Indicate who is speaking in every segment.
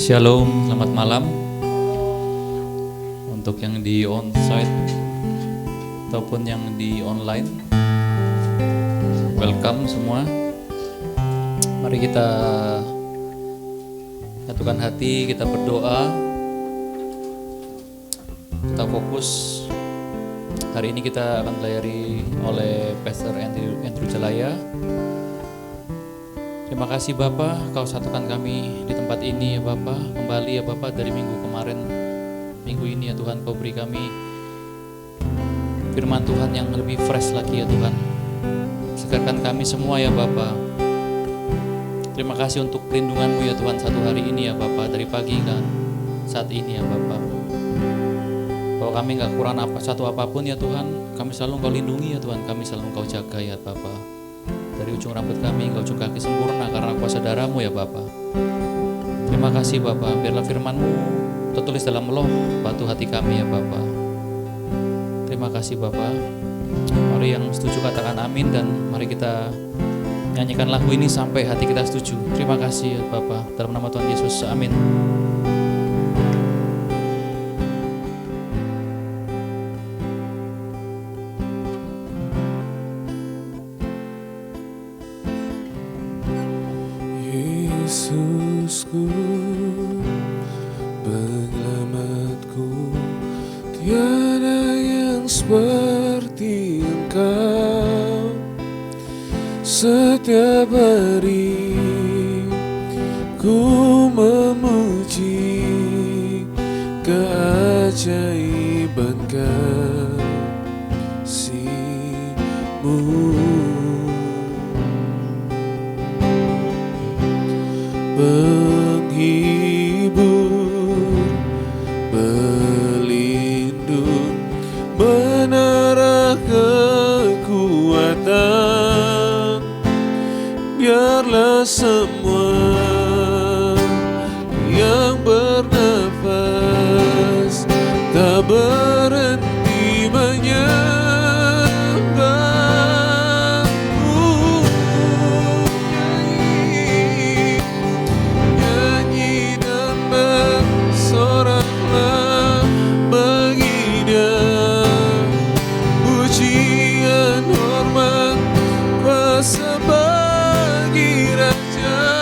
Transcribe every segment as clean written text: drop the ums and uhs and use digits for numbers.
Speaker 1: Shalom, selamat malam untuk yang di onsite ataupun yang di online. Welcome semua. Mari kita satukan hati, kita berdoa, kita fokus. Hari ini kita akan dilayari oleh Pastor Andrew Jalaya. Terima kasih Bapa, Kau satukan kami di tempat ini ya Bapa. Kembali ya Bapa dari minggu kemarin, minggu ini ya Tuhan Kau beri kami firman Tuhan yang lebih fresh lagi ya Tuhan. Segarkan kami semua ya Bapa. Terima kasih untuk perlindungan-Mu ya Tuhan satu hari ini ya Bapa, dari pagi kan saat ini ya Bapa. Bahwa kami gak kurang satu apapun ya Tuhan, kami selalu Kau lindungi ya Tuhan, kami selalu Kau jaga ya Bapa. Dari ujung rambut kami hingga ujung kaki sempurna karena kuasa darah-Mu ya Bapa. Terima kasih Bapa, biarlah firman-Mu tertulis dalam loh batu hati kami ya Bapa. Terima kasih Bapa. Mari yang setuju katakan amin, dan mari kita nyanyikan lagu ini sampai hati kita setuju. Terima kasih ya Bapa, dalam nama Tuhan Yesus, amin.
Speaker 2: Yesusku, penyelamatku, tiada yang seperti Engkau. Setiap hari ku memuji keajaiban kasih-Mu. Penghibur, pelindung, menara kekuatan, biarlah semua yang bernafas tak berhenti menyembah. Bagi Raja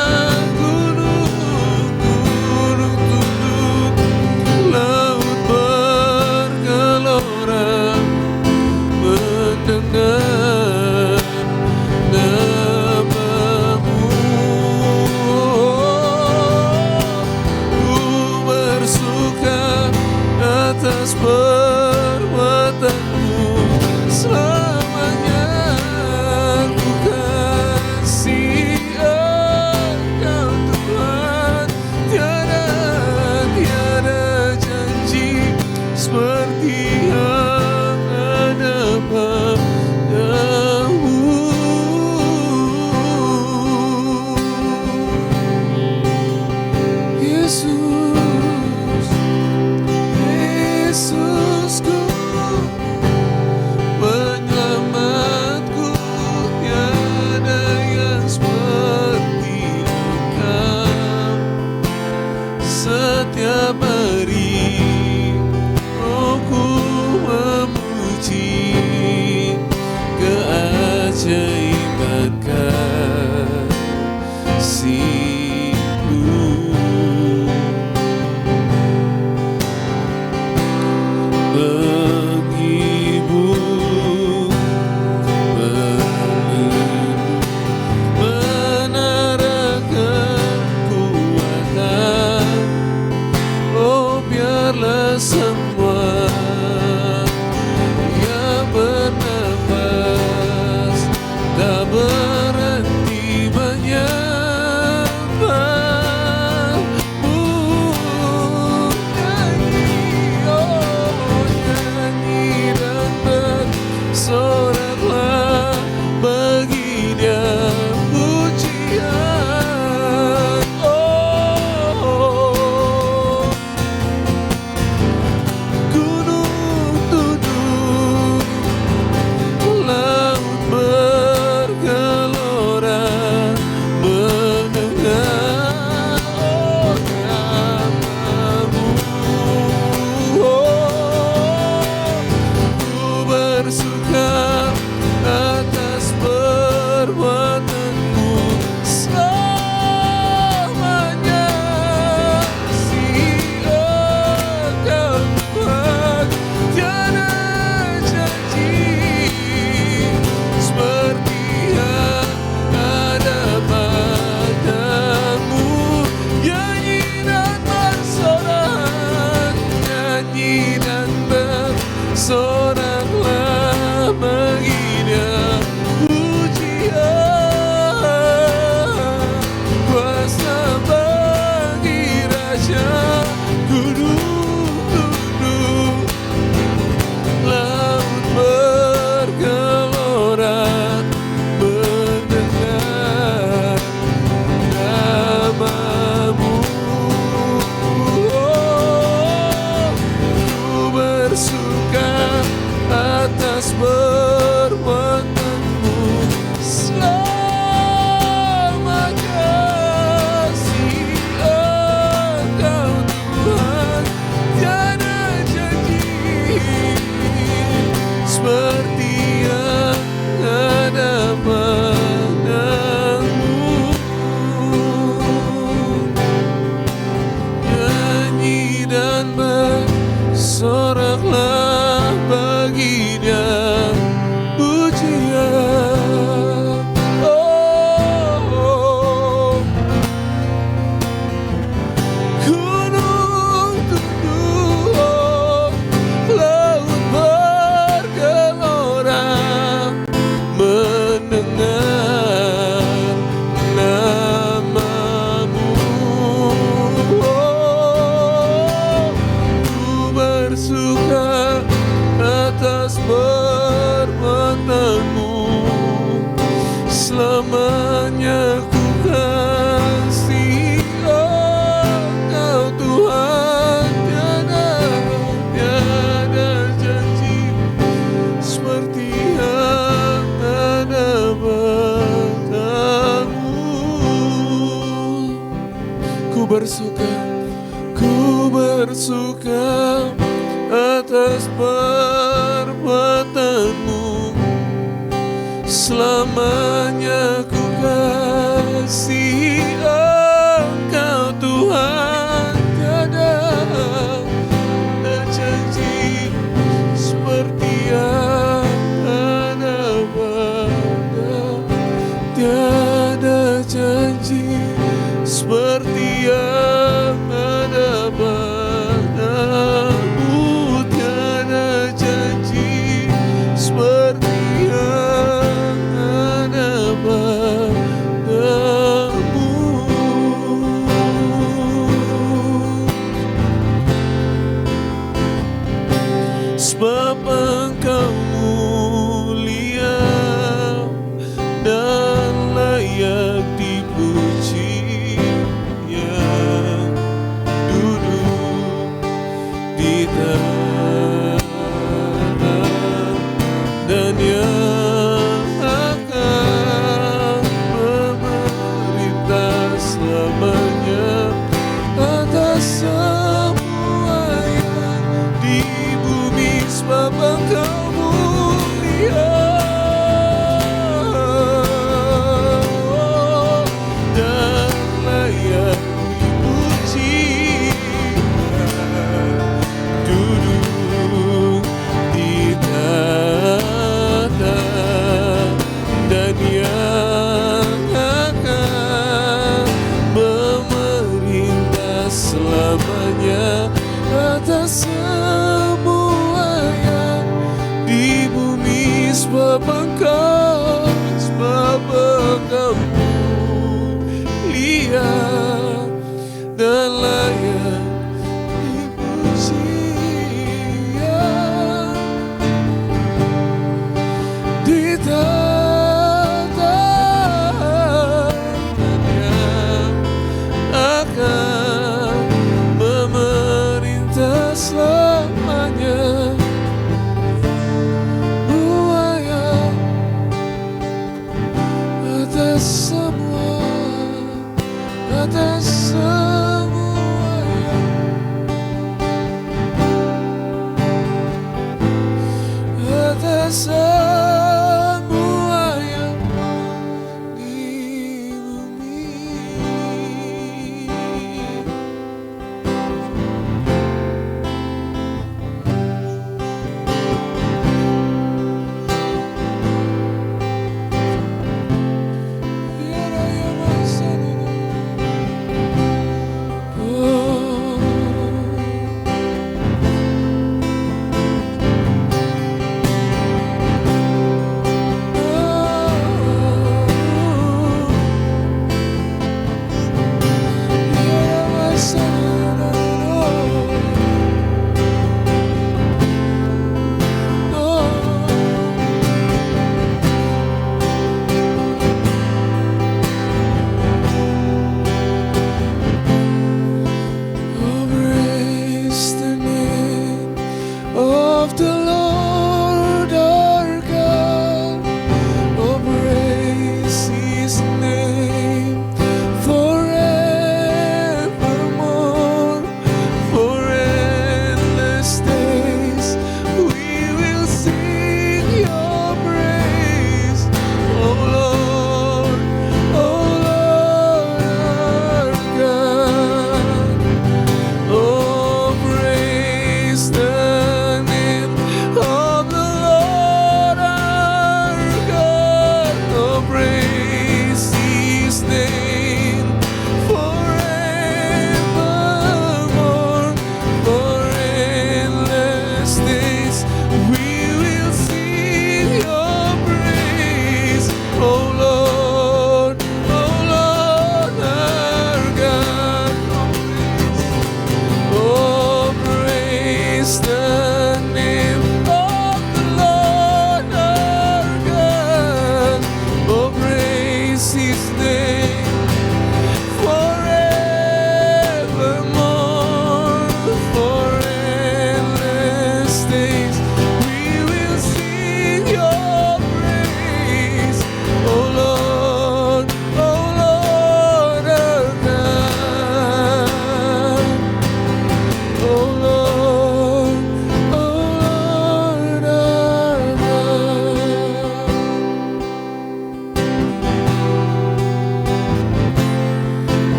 Speaker 2: Soraklah baginya pujian, kuasa bagi Raja kudus. Laut bergelora mendengar namamu. Ku bersuka atas perbuatanmu. Selamat kasih Engkau Tuhan, tiada janji seperti yang ada padamu. Nyanyi dan bersoraklah baginya pujian. Oh, gunung tunduk, laut bergelora mendengar namamu. Ku bersuka atas perbuatanmu. Selamanya ku kasih Engkau Tuhan, tiada janji seperti yang ada padamu. Ku bersuka atas perbuatanmu. Selamanya ku kasih Engkau Tuhan, tiada janji seperti yang ada padamu. Tiada janji seperti yang ada padamu. Tiada janji seperti yang ada padamu. Sebab Engkau mulia dan layak dipuji, yang duduk di tanah dan yang akan memerintah selamanya atas semua yang di bumi. Sebab Engkau mulia dan layak dipuji, duduk di tata dan yang akan memerintah selamanya atas semua yang di bumi. Sebab Engkau mulia dan layak dipuji, di tata dan yang akan memerintah selamanya. Buaya atas semua, atas semua atas semua yang di bumi.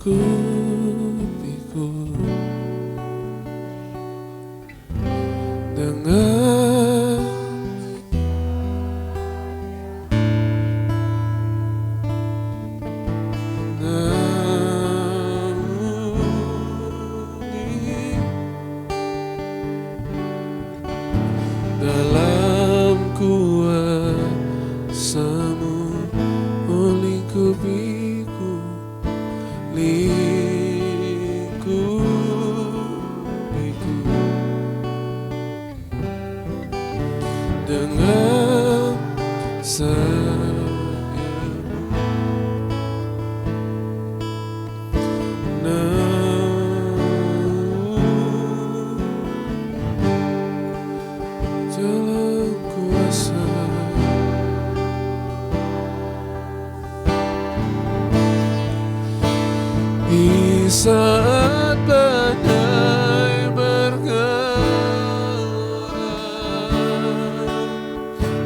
Speaker 2: ku pikul dengan naungi dalam kuasamu, oh lingkupiku, lingkupiku dengan sayangmu. Dalam kuasa di saat badai bergelora,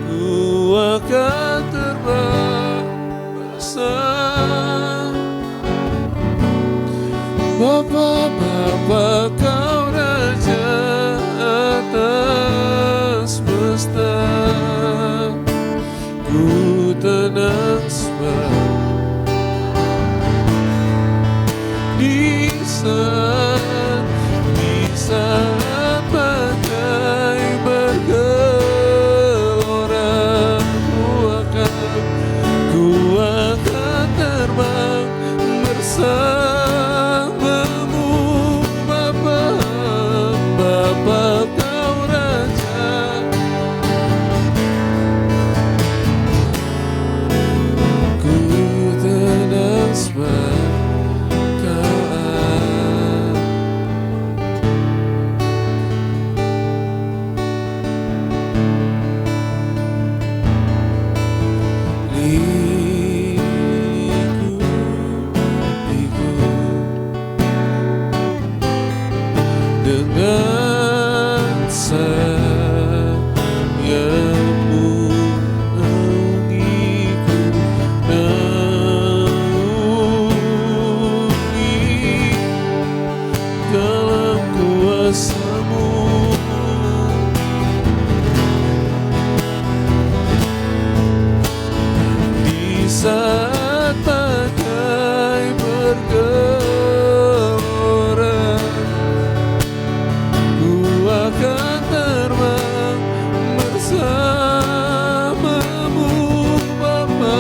Speaker 2: ku akan terbang bersama Bapa, Bapa, kau Raja atas semesta. Ku tenang sebab di saat badai bergelora, ku akan terbang bersamamu. Bapa, Bapa, kau Raja, ku tenang sebab dengan sayangmu naungiku, naungi dalam kuasamu. Di saat badai bergelora, ku akan terbang bersamamu. Bapa,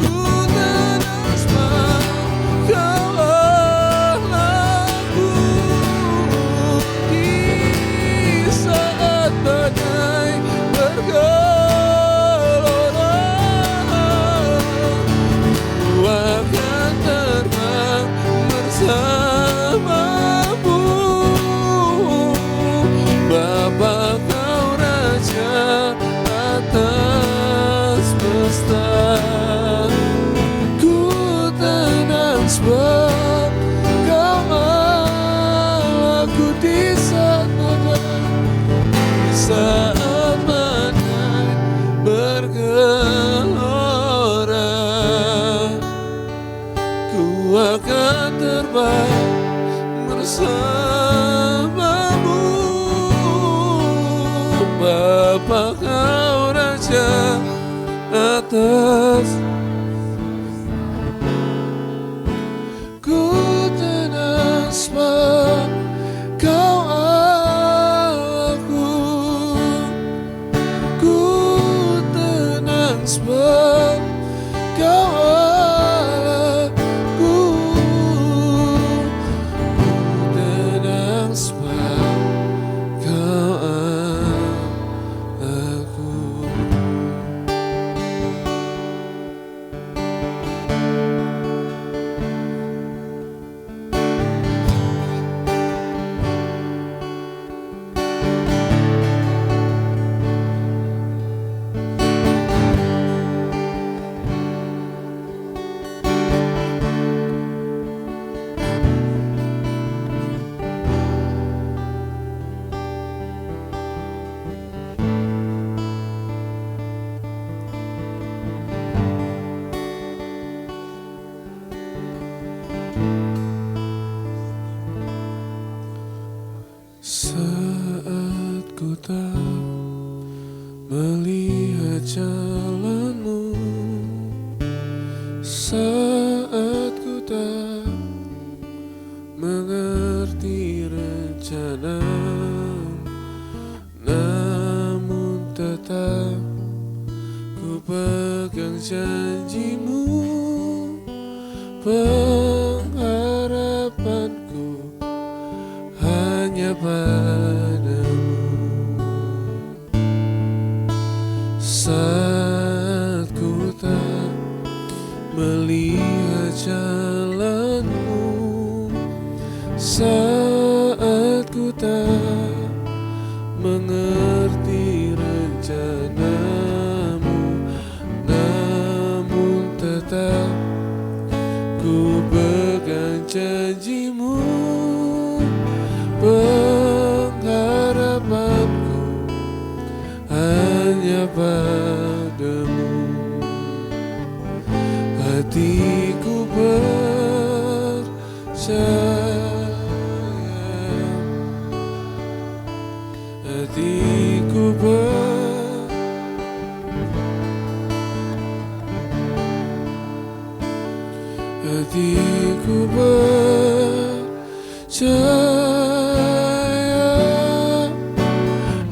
Speaker 2: ku tenang sebab kau Allahku. Di saat badai bergelora, ku akan terbang bersamamu. Bapa, kau Raja atas semesta. Ku tenang sebab kau Allahku. Di saat badai bergelora, ku akan terbang bersamamu. Bapa, kau Raja atas. Ku tenang sebab kau Allahku. Ku tenang sebab kau Allahku. Ku tenang sebab kau Allahku. saat ku tak mengerti rencanamu, namun tetap ku pegang janjimu. Pengharapanku hanya padamu. Hatiku percaya, hatiku percaya,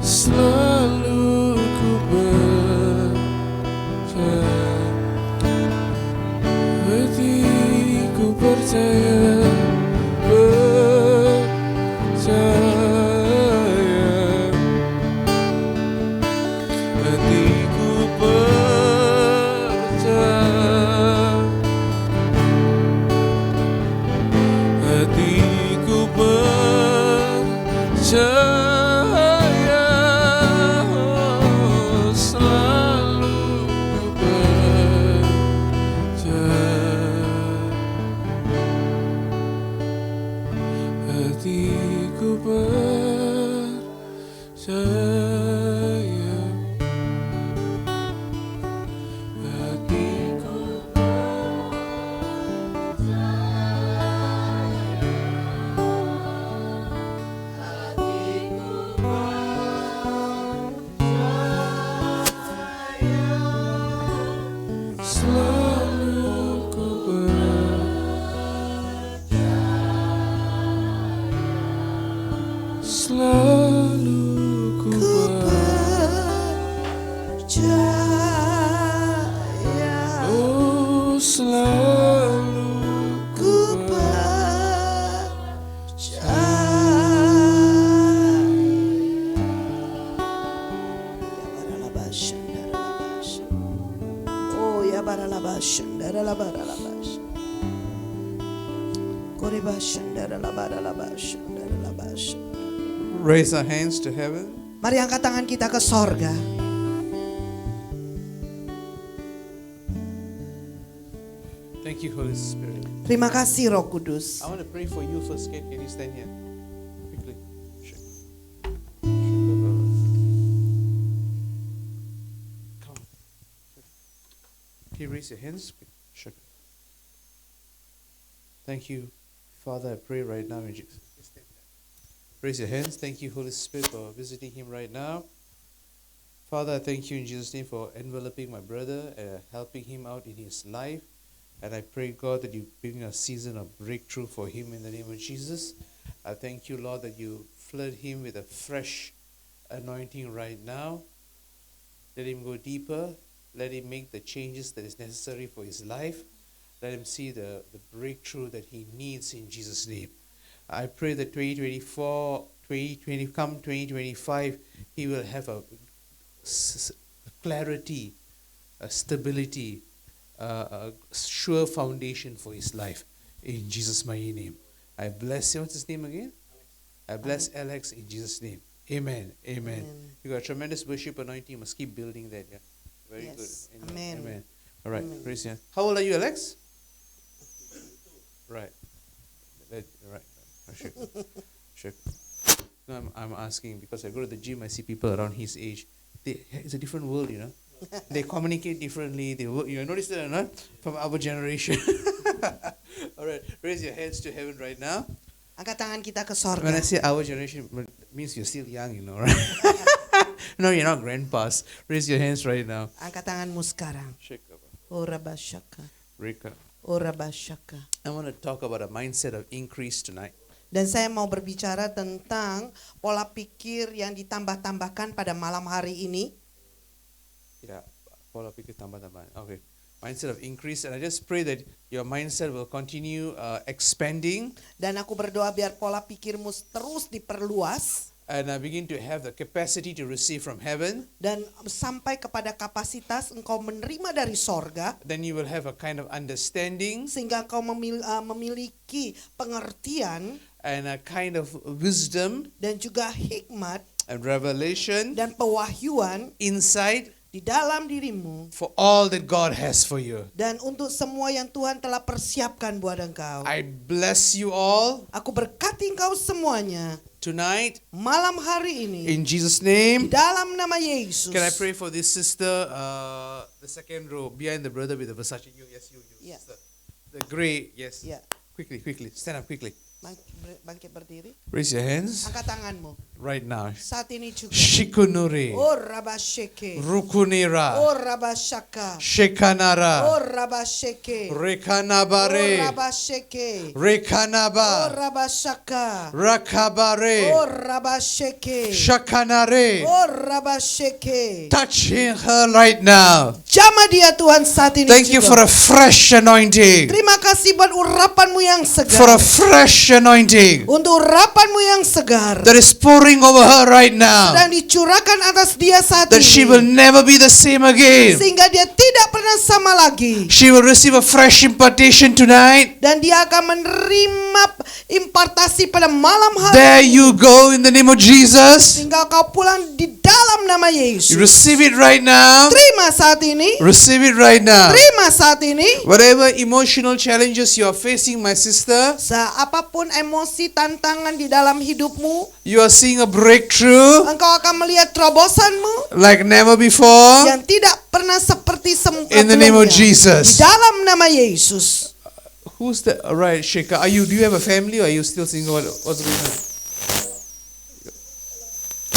Speaker 2: selalu ku percaya. Hatiku percaya, percaya. Hatiku percaya, hatiku percaya, oh, selalu ku percaya. Hatiku percaya, hatiku selalu ku selalu ku
Speaker 3: percaya,
Speaker 2: oh, selalu
Speaker 3: ku percaya. Oh, ya baralabashandara la baralabash. Koribashandara la baralabashandara la bash.
Speaker 4: Raise our hands to heaven.
Speaker 3: Mari angkat tangan kita ke sorga.
Speaker 4: Thank you, Holy Spirit.
Speaker 3: Terima kasih Roh Kudus.
Speaker 4: I want to pray for you first, Kate. Can you stand here? Quickly. Come on. Can you raise your hands? Sure. Thank you, Father. I pray right now in Jesus. Raise your hands. Thank you, Holy Spirit, for visiting him right now. Father, I thank you in Jesus' name for enveloping my brother, helping him out in his life. And I pray, God, that you bring a season of breakthrough for him in the name of Jesus. I thank you, Lord, that you flood him with a fresh anointing right now. Let him go deeper. Let him make the changes that is necessary for his life. Let him see the breakthrough that he needs in Jesus' name. I pray that 2025, he will have a clarity, a stability, a sure foundation for his life. In Jesus' mighty name. I bless him. What's his name again? I bless Alex in Jesus' name. Amen. Amen. You got tremendous worship anointing. You must keep building that. Yeah. Very
Speaker 3: Yes.
Speaker 4: good.
Speaker 3: Amen.
Speaker 4: Amen. All right.
Speaker 3: Amen.
Speaker 4: Praise God. How old are you, Alex? Right. Right. Sure. Sure. No, I'm asking because I go to the gym. I see people around his age. It's a different world, you know. They communicate differently. They work. You notice that or not? From our generation. All right. Raise your hands to heaven right now.
Speaker 3: Angkat tangan kita ke
Speaker 4: When I
Speaker 3: sorga.
Speaker 4: say our generation, it means you're still young, you know, right? No, you're not grandpas. Raise your hands right now.
Speaker 3: Angkat tanganmu sekarang.
Speaker 4: Shake up.
Speaker 3: Ora basyaka.
Speaker 4: Rika.
Speaker 3: Ora basyaka.
Speaker 4: I want to talk about a mindset of increase tonight.
Speaker 3: Dan saya mau berbicara tentang pola pikir yang ditambah-tambahkan pada malam hari ini.
Speaker 4: Yeah, pola pikir tambah-tambah. Okay. Mindset of increase, and I just pray that your mindset will continue expanding.
Speaker 3: Dan aku berdoa biar pola pikirmu terus diperluas.
Speaker 4: and begin to have the capacity to receive from heaven,
Speaker 3: dan sampai kepada kapasitas engkau menerima dari sorga,
Speaker 4: then you will have a kind of understanding
Speaker 3: sehingga engkau memiliki pengertian
Speaker 4: and a kind of wisdom
Speaker 3: dan juga hikmat
Speaker 4: and revelation,
Speaker 3: dan pewahyuan
Speaker 4: insight
Speaker 3: di dalam dirimu
Speaker 4: for all that God has for you.
Speaker 3: dan untuk semua yang Tuhan telah persiapkan buat engkau.
Speaker 4: I bless you all
Speaker 3: Aku berkati engkau semuanya
Speaker 4: tonight
Speaker 3: malam hari ini
Speaker 4: in Jesus'
Speaker 3: di
Speaker 4: name.
Speaker 3: dalam nama Yesus.
Speaker 4: Can I pray for this sister, the second row, behind the brother with the Versace? You, yes, you,
Speaker 3: Yeah.
Speaker 4: sister. The gray, yes.
Speaker 3: Ya,
Speaker 4: Quickly, stand up quickly.
Speaker 3: bangkit berdiri.
Speaker 4: Raise your hands
Speaker 3: Angkat tanganmu.
Speaker 4: right now.
Speaker 3: Saat ini juga.
Speaker 4: Shikunure,
Speaker 3: Oh Rabasheke.
Speaker 4: Rukunira,
Speaker 3: Oh Rabashaka. Oh
Speaker 4: Shekanara,
Speaker 3: Rabasheke. Oh
Speaker 4: Rekanabare,
Speaker 3: Rabasheke. Oh
Speaker 4: Rekanaba,
Speaker 3: Rabashaka.
Speaker 4: Rakabare,
Speaker 3: Oh Rabasheke.
Speaker 4: Shakanare.
Speaker 3: Oh Rabasheke.
Speaker 4: Touching her right now.
Speaker 3: Jamah dia Tuhan saat ini
Speaker 4: Thank you
Speaker 3: juga.
Speaker 4: for a fresh anointing.
Speaker 3: Terima kasih buat urapanmu yang
Speaker 4: For
Speaker 3: segar.
Speaker 4: a fresh anointing
Speaker 3: Untuk urapanmu yang segar.
Speaker 4: that is pouring over her right now.
Speaker 3: Sedang dicurahkan atas dia saat
Speaker 4: That she will
Speaker 3: ini.
Speaker 4: never be the same again.
Speaker 3: Sehingga dia tidak pernah sama lagi.
Speaker 4: She will receive a fresh impartation tonight.
Speaker 3: Dan dia akan menerima impartasi pada malam hari.
Speaker 4: There you go in the name of Jesus.
Speaker 3: Sehingga kau pulang di dalam nama
Speaker 4: You
Speaker 3: Yesus.
Speaker 4: receive it right now.
Speaker 3: Terima saat ini.
Speaker 4: Receive it right now.
Speaker 3: Terima saat ini.
Speaker 4: Whatever emotional challenges you are facing, my sister,
Speaker 3: Apapun emosi tantangan di dalam hidupmu,
Speaker 4: you are seeing a breakthrough
Speaker 3: engkau akan melihat terobosanmu
Speaker 4: like never before.
Speaker 3: yang tidak pernah seperti
Speaker 4: In the name of
Speaker 3: sebelumnya. Di
Speaker 4: Jesus.
Speaker 3: dalam nama Yesus.
Speaker 4: Who's the right Sheka? Do you have a family or are you still single? What's going on?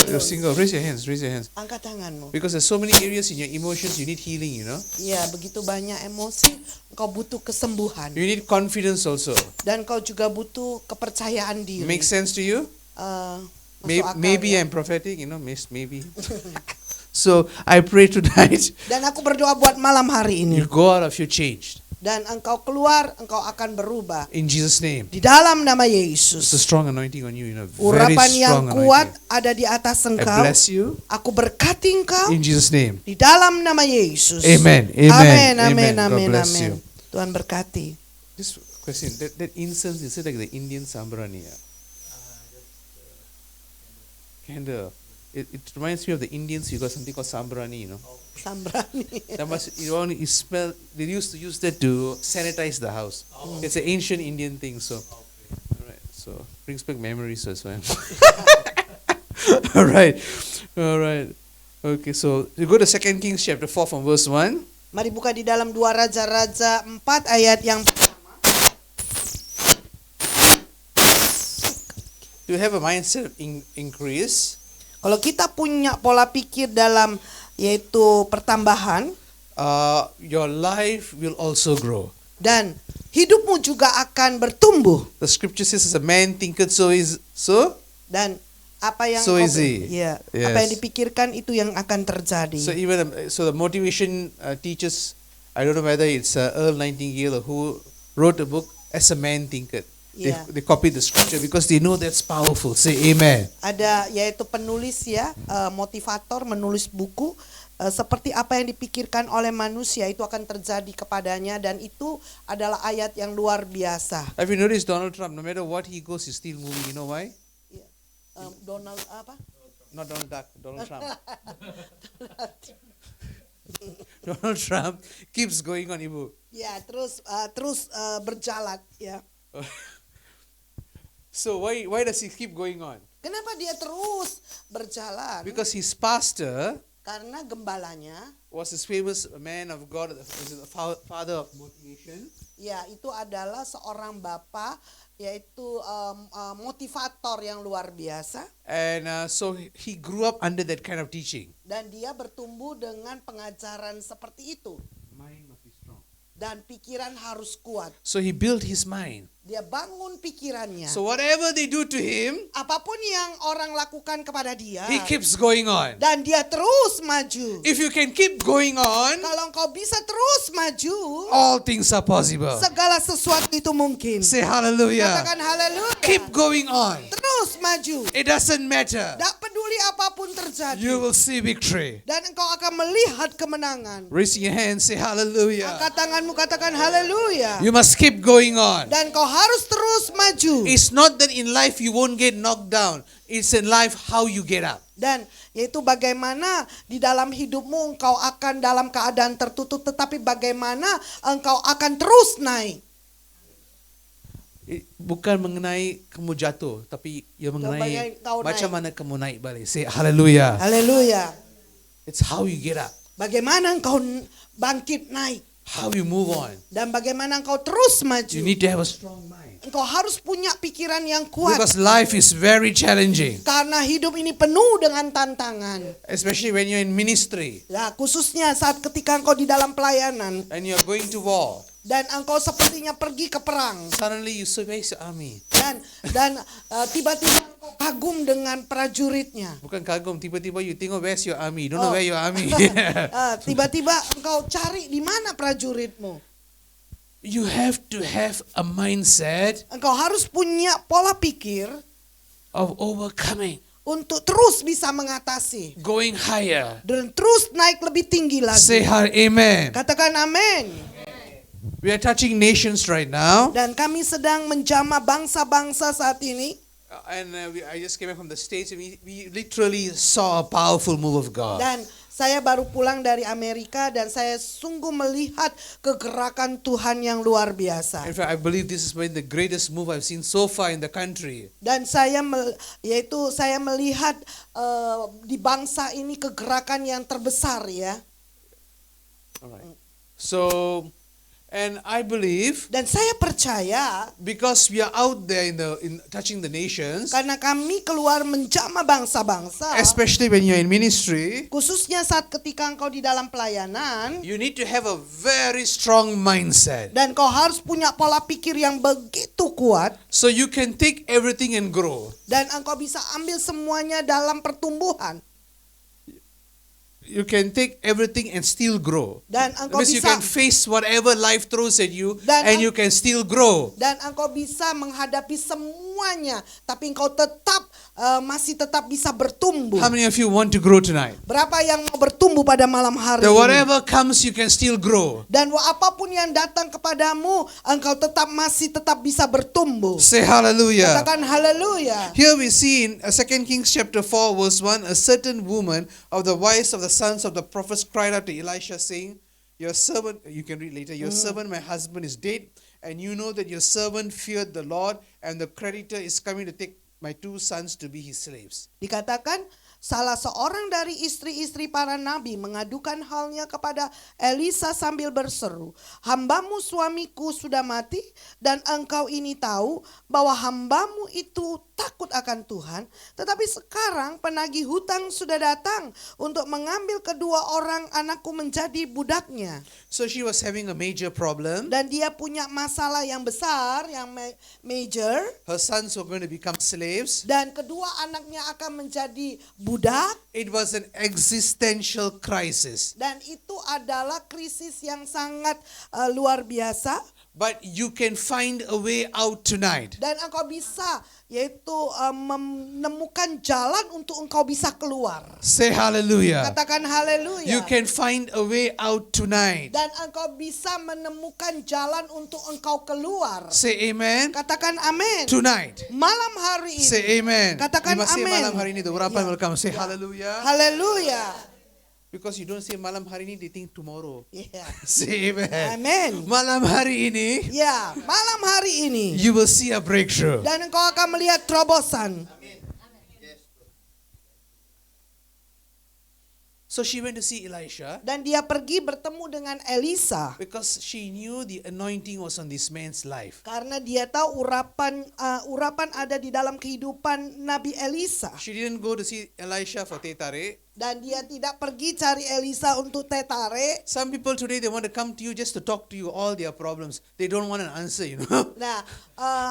Speaker 4: You're single. Raise your hands. Raise your hands.
Speaker 3: Angkat tanganmu.
Speaker 4: Because there's so many areas in your emotions you need healing. You know.
Speaker 3: Ya, begitu banyak emosi, engkau butuh kesembuhan.
Speaker 4: You need confidence also.
Speaker 3: Dan kau juga butuh kepercayaan diri.
Speaker 4: Make sense to you?
Speaker 3: Masuk akal,
Speaker 4: Maybe
Speaker 3: ya.
Speaker 4: I'm prophetic. You know, maybe. So I pray tonight.
Speaker 3: Dan aku berdoa buat malam hari ini.
Speaker 4: You go out of you changed.
Speaker 3: Dan engkau keluar, engkau akan berubah.
Speaker 4: In Jesus' name.
Speaker 3: Di dalam nama
Speaker 4: It's a
Speaker 3: Yesus.
Speaker 4: strong anointing on you. You know, very
Speaker 3: Urapan yang
Speaker 4: strong
Speaker 3: kuat
Speaker 4: anointing.
Speaker 3: ada di atas
Speaker 4: I
Speaker 3: engkau.
Speaker 4: bless you
Speaker 3: Aku berkati engkau.
Speaker 4: in Jesus' name.
Speaker 3: Di dalam nama Yesus.
Speaker 4: Amen.
Speaker 3: Amin, amin,
Speaker 4: Amen. God
Speaker 3: amin,
Speaker 4: bless
Speaker 3: amin.
Speaker 4: you.
Speaker 3: Tuhan berkati.
Speaker 4: This question, that incense, is it like the Indian sambrani? Candle. It reminds me of the Indians. You got something called sambrani, you know.
Speaker 3: Sambrani.
Speaker 4: That must, you smell. They used to use that to sanitize the house. It's an ancient Indian thing, so. Alright, so brings back memories. So that's why. All right. Okay, so you go to 2 Kings chapter 4 from verse 1.
Speaker 3: Mari buka di dalam 2 Raja-Raja 4 ayat yang pertama.
Speaker 4: To have a mindset of increase,
Speaker 3: Kalau kita punya pola pikir dalam yaitu pertambahan,
Speaker 4: your life will also grow.
Speaker 3: dan hidupmu juga akan bertumbuh.
Speaker 4: The scripture says, "As a man thinketh, so is so."
Speaker 3: Dan apa yang
Speaker 4: So
Speaker 3: kau-
Speaker 4: is he.
Speaker 3: ya,
Speaker 4: Yes.
Speaker 3: apa yang dipikirkan itu yang akan terjadi.
Speaker 4: So even so, the motivation teachers. I don't know whether it's Earl Nightingale or who wrote a book, "As a Man Thinketh."
Speaker 3: Yeah.
Speaker 4: They copied the scripture because they know that's powerful. Say amen.
Speaker 3: Ada yaitu penulis ya, motivator menulis buku seperti apa yang dipikirkan oleh manusia itu akan terjadi kepadanya, dan itu adalah ayat yang luar biasa.
Speaker 4: Have you noticed Donald Trump? No matter what he goes, he's still moving. You know why?
Speaker 3: Donald apa?
Speaker 4: Not Donald Duck. Donald Trump. Donald Trump keeps going on, Ibu.
Speaker 3: Ya, terus berjalan ya.
Speaker 4: So why does he keep going on?
Speaker 3: Kenapa dia terus berjalan?
Speaker 4: Because his pastor
Speaker 3: Karena gembalanya
Speaker 4: was this famous man of God, the father of motivation.
Speaker 3: ya itu adalah seorang bapak, yaitu motivator yang luar biasa,
Speaker 4: And so he grew up under that kind of teaching.
Speaker 3: dan dia bertumbuh dengan pengajaran seperti itu,
Speaker 4: Mind must be strong.
Speaker 3: dan pikiran harus kuat.
Speaker 4: So he built his mind.
Speaker 3: Dia bangun pikirannya.
Speaker 4: So whatever they do to him,
Speaker 3: Apapun yang orang lakukan kepada dia,
Speaker 4: he keeps going on.
Speaker 3: dan dia terus maju.
Speaker 4: If you can keep going on,
Speaker 3: Kalau engkau bisa terus maju,
Speaker 4: all things are possible.
Speaker 3: segala sesuatu itu mungkin.
Speaker 4: Say hallelujah.
Speaker 3: Katakan haleluya.
Speaker 4: Keep going on.
Speaker 3: Terus terus maju.
Speaker 4: It doesn't matter.
Speaker 3: Tidak peduli apapun terjadi.
Speaker 4: You will see victory.
Speaker 3: Dan engkau akan melihat kemenangan.
Speaker 4: Raise your hand, say hallelujah.
Speaker 3: Angkat tanganmu, katakan haleluya.
Speaker 4: You must keep going on.
Speaker 3: Dan kau harus terus maju.
Speaker 4: It's not that in life you won't get knocked down. It's in life how you get up.
Speaker 3: Dan yaitu bagaimana di dalam hidupmu engkau akan dalam keadaan tertutup, tetapi bagaimana engkau akan terus naik.
Speaker 4: Bukan mengenai kamu jatuh, tapi yang mengenai
Speaker 3: kau
Speaker 4: macam
Speaker 3: naik.
Speaker 4: mana kamu naik balik. Say hallelujah.
Speaker 3: Haleluya.
Speaker 4: It's how you get up.
Speaker 3: Bagaimana engkau bangkit naik.
Speaker 4: How you move on.
Speaker 3: Dan bagaimana engkau terus
Speaker 4: You
Speaker 3: maju.
Speaker 4: need to have a strong mind.
Speaker 3: Engkau harus punya pikiran yang kuat.
Speaker 4: Because life is very challenging.
Speaker 3: Karena hidup ini penuh dengan tantangan.
Speaker 4: Especially when you're in ministry
Speaker 3: Ya, khususnya saat ketika engkau di dalam pelayanan.
Speaker 4: and you're going to war.
Speaker 3: Dan engkau sepertinya pergi ke perang.
Speaker 4: Suddenly you survey the army.
Speaker 3: Dan tiba-tiba engkau kagum dengan prajuritnya.
Speaker 4: Bukan kagum, tiba-tiba you tengok where's your army. You don't know where your army.
Speaker 3: Tiba-tiba engkau cari di mana prajuritmu.
Speaker 4: You have to have a mindset
Speaker 3: Engkau harus punya pola pikir
Speaker 4: of overcoming,
Speaker 3: untuk terus bisa mengatasi.
Speaker 4: going higher.
Speaker 3: Dan terus naik lebih tinggi
Speaker 4: Say
Speaker 3: lagi.
Speaker 4: amen.
Speaker 3: Katakan amin.
Speaker 4: We are touching nations right now.
Speaker 3: Dan kami sedang menjamah bangsa-bangsa saat ini.
Speaker 4: I just came back from the States and we literally saw a powerful move of God.
Speaker 3: Dan saya baru pulang dari Amerika dan saya sungguh melihat kegerakan Tuhan yang luar biasa.
Speaker 4: In fact, I believe this has been the greatest move I've seen so far in the country.
Speaker 3: Dan saya melihat di bangsa ini kegerakan yang terbesar ya.
Speaker 4: Alright. So, and I believe
Speaker 3: Dan saya percaya
Speaker 4: because we are out there in touching the nations,
Speaker 3: karena kami keluar menjamah bangsa-bangsa,
Speaker 4: especially when you're in ministry,
Speaker 3: khususnya saat ketika engkau di dalam pelayanan,
Speaker 4: you need to have a very strong mindset.
Speaker 3: dan kau harus punya pola pikir yang begitu kuat,
Speaker 4: So you can take everything and grow.
Speaker 3: dan engkau bisa ambil semuanya dalam pertumbuhan.
Speaker 4: You can take everything and still grow.
Speaker 3: Dan
Speaker 4: That
Speaker 3: engkau
Speaker 4: means you
Speaker 3: bisa
Speaker 4: can face whatever life throws at you
Speaker 3: Dan
Speaker 4: and you can still grow.
Speaker 3: dan engkau bisa menghadapi semuanya, tapi engkau tetap masih tetap bisa bertumbuh.
Speaker 4: How many of you want to grow tonight?
Speaker 3: Berapa yang mau bertumbuh pada malam hari
Speaker 4: That
Speaker 3: ini?
Speaker 4: whatever comes you can still grow.
Speaker 3: Dan apapun yang datang kepadamu, engkau masih tetap bisa bertumbuh.
Speaker 4: Say hallelujah.
Speaker 3: Katakan haleluya.
Speaker 4: Here we see in 2 Kings chapter 4 verse 1, a certain woman of the wives of the sons of the prophets cried out to Elisha saying, your servant, you can read later, your servant my husband is dead, and you know that your servant feared the Lord, and the creditor is coming to take my 2 sons to be his slaves.
Speaker 3: Dikatakan salah seorang dari istri-istri para nabi mengadukan halnya kepada Elisa sambil berseru, hambamu suamiku sudah mati dan engkau ini tahu bahwa hambamu itu takut akan Tuhan. Tetapi sekarang penagih hutang sudah datang untuk mengambil kedua orang anakku menjadi budaknya.
Speaker 4: So she was having a major problem.
Speaker 3: Dan dia punya masalah yang besar, yang major.
Speaker 4: Her sons were going to become slaves.
Speaker 3: Dan kedua anaknya akan menjadi budak.
Speaker 4: It was an existential crisis.
Speaker 3: Dan itu adalah krisis yang sangat luar biasa.
Speaker 4: But you can find a way out tonight.
Speaker 3: Dan engkau bisa yaitu menemukan jalan untuk engkau bisa keluar.
Speaker 4: Say hallelujah.
Speaker 3: Katakan haleluya.
Speaker 4: You can find a way out tonight.
Speaker 3: Dan engkau bisa menemukan jalan untuk engkau keluar.
Speaker 4: Say amen.
Speaker 3: Katakan amin.
Speaker 4: Tonight.
Speaker 3: Malam hari ini.
Speaker 4: Say amen.
Speaker 3: Katakan
Speaker 4: You must say
Speaker 3: amin.
Speaker 4: malam hari ini. The urapan
Speaker 3: Ya.
Speaker 4: will come. Say hallelujah.
Speaker 3: Haleluya.
Speaker 4: Because you don't say malam hari ini, they think tomorrow.
Speaker 3: Ya.
Speaker 4: Say amen.
Speaker 3: Amin.
Speaker 4: Malam hari ini,
Speaker 3: Ya, malam hari ini.
Speaker 4: you will see a breakthrough.
Speaker 3: Dan engkau akan melihat terobosan.
Speaker 4: So she went to see Elisha
Speaker 3: Dan dia pergi bertemu dengan Elisa.
Speaker 4: because she knew the anointing was on this man's life.
Speaker 3: Karena dia tahu urapan ada di dalam kehidupan Nabi Elisa.
Speaker 4: She didn't go to see Elisha for tetare.
Speaker 3: Dan dia tidak pergi cari Elisa untuk tetare.
Speaker 4: Some people today, they want to come to you just to talk to you all their problems. They don't want an answer, you know.
Speaker 3: Nah,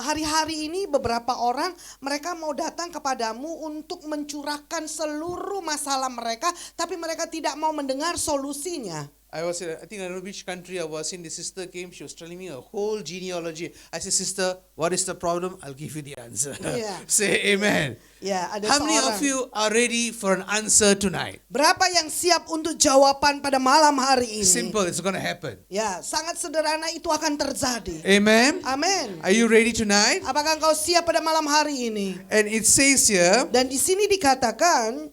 Speaker 3: hari-hari ini beberapa orang mereka mau datang kepadamu untuk mencurahkan seluruh masalah mereka, tapi mereka tidak mau mendengar solusinya.
Speaker 4: I think I don't know which country I was in. The sister came, she was telling me a whole genealogy. I said, sister, what is the problem? I'll give you the answer.
Speaker 3: Yeah.
Speaker 4: Say amen.
Speaker 3: Ya, ada
Speaker 4: How many
Speaker 3: seorang.
Speaker 4: of you are ready for an answer tonight?
Speaker 3: Berapa yang siap untuk jawaban pada malam hari ini?
Speaker 4: Simple, it's going to happen.
Speaker 3: Ya, sangat sederhana, itu akan terjadi.
Speaker 4: Amen.
Speaker 3: Amin.
Speaker 4: Are you ready tonight?
Speaker 3: Apakah engkau siap pada malam hari ini?
Speaker 4: And it says here,
Speaker 3: Dan di sini dikatakan,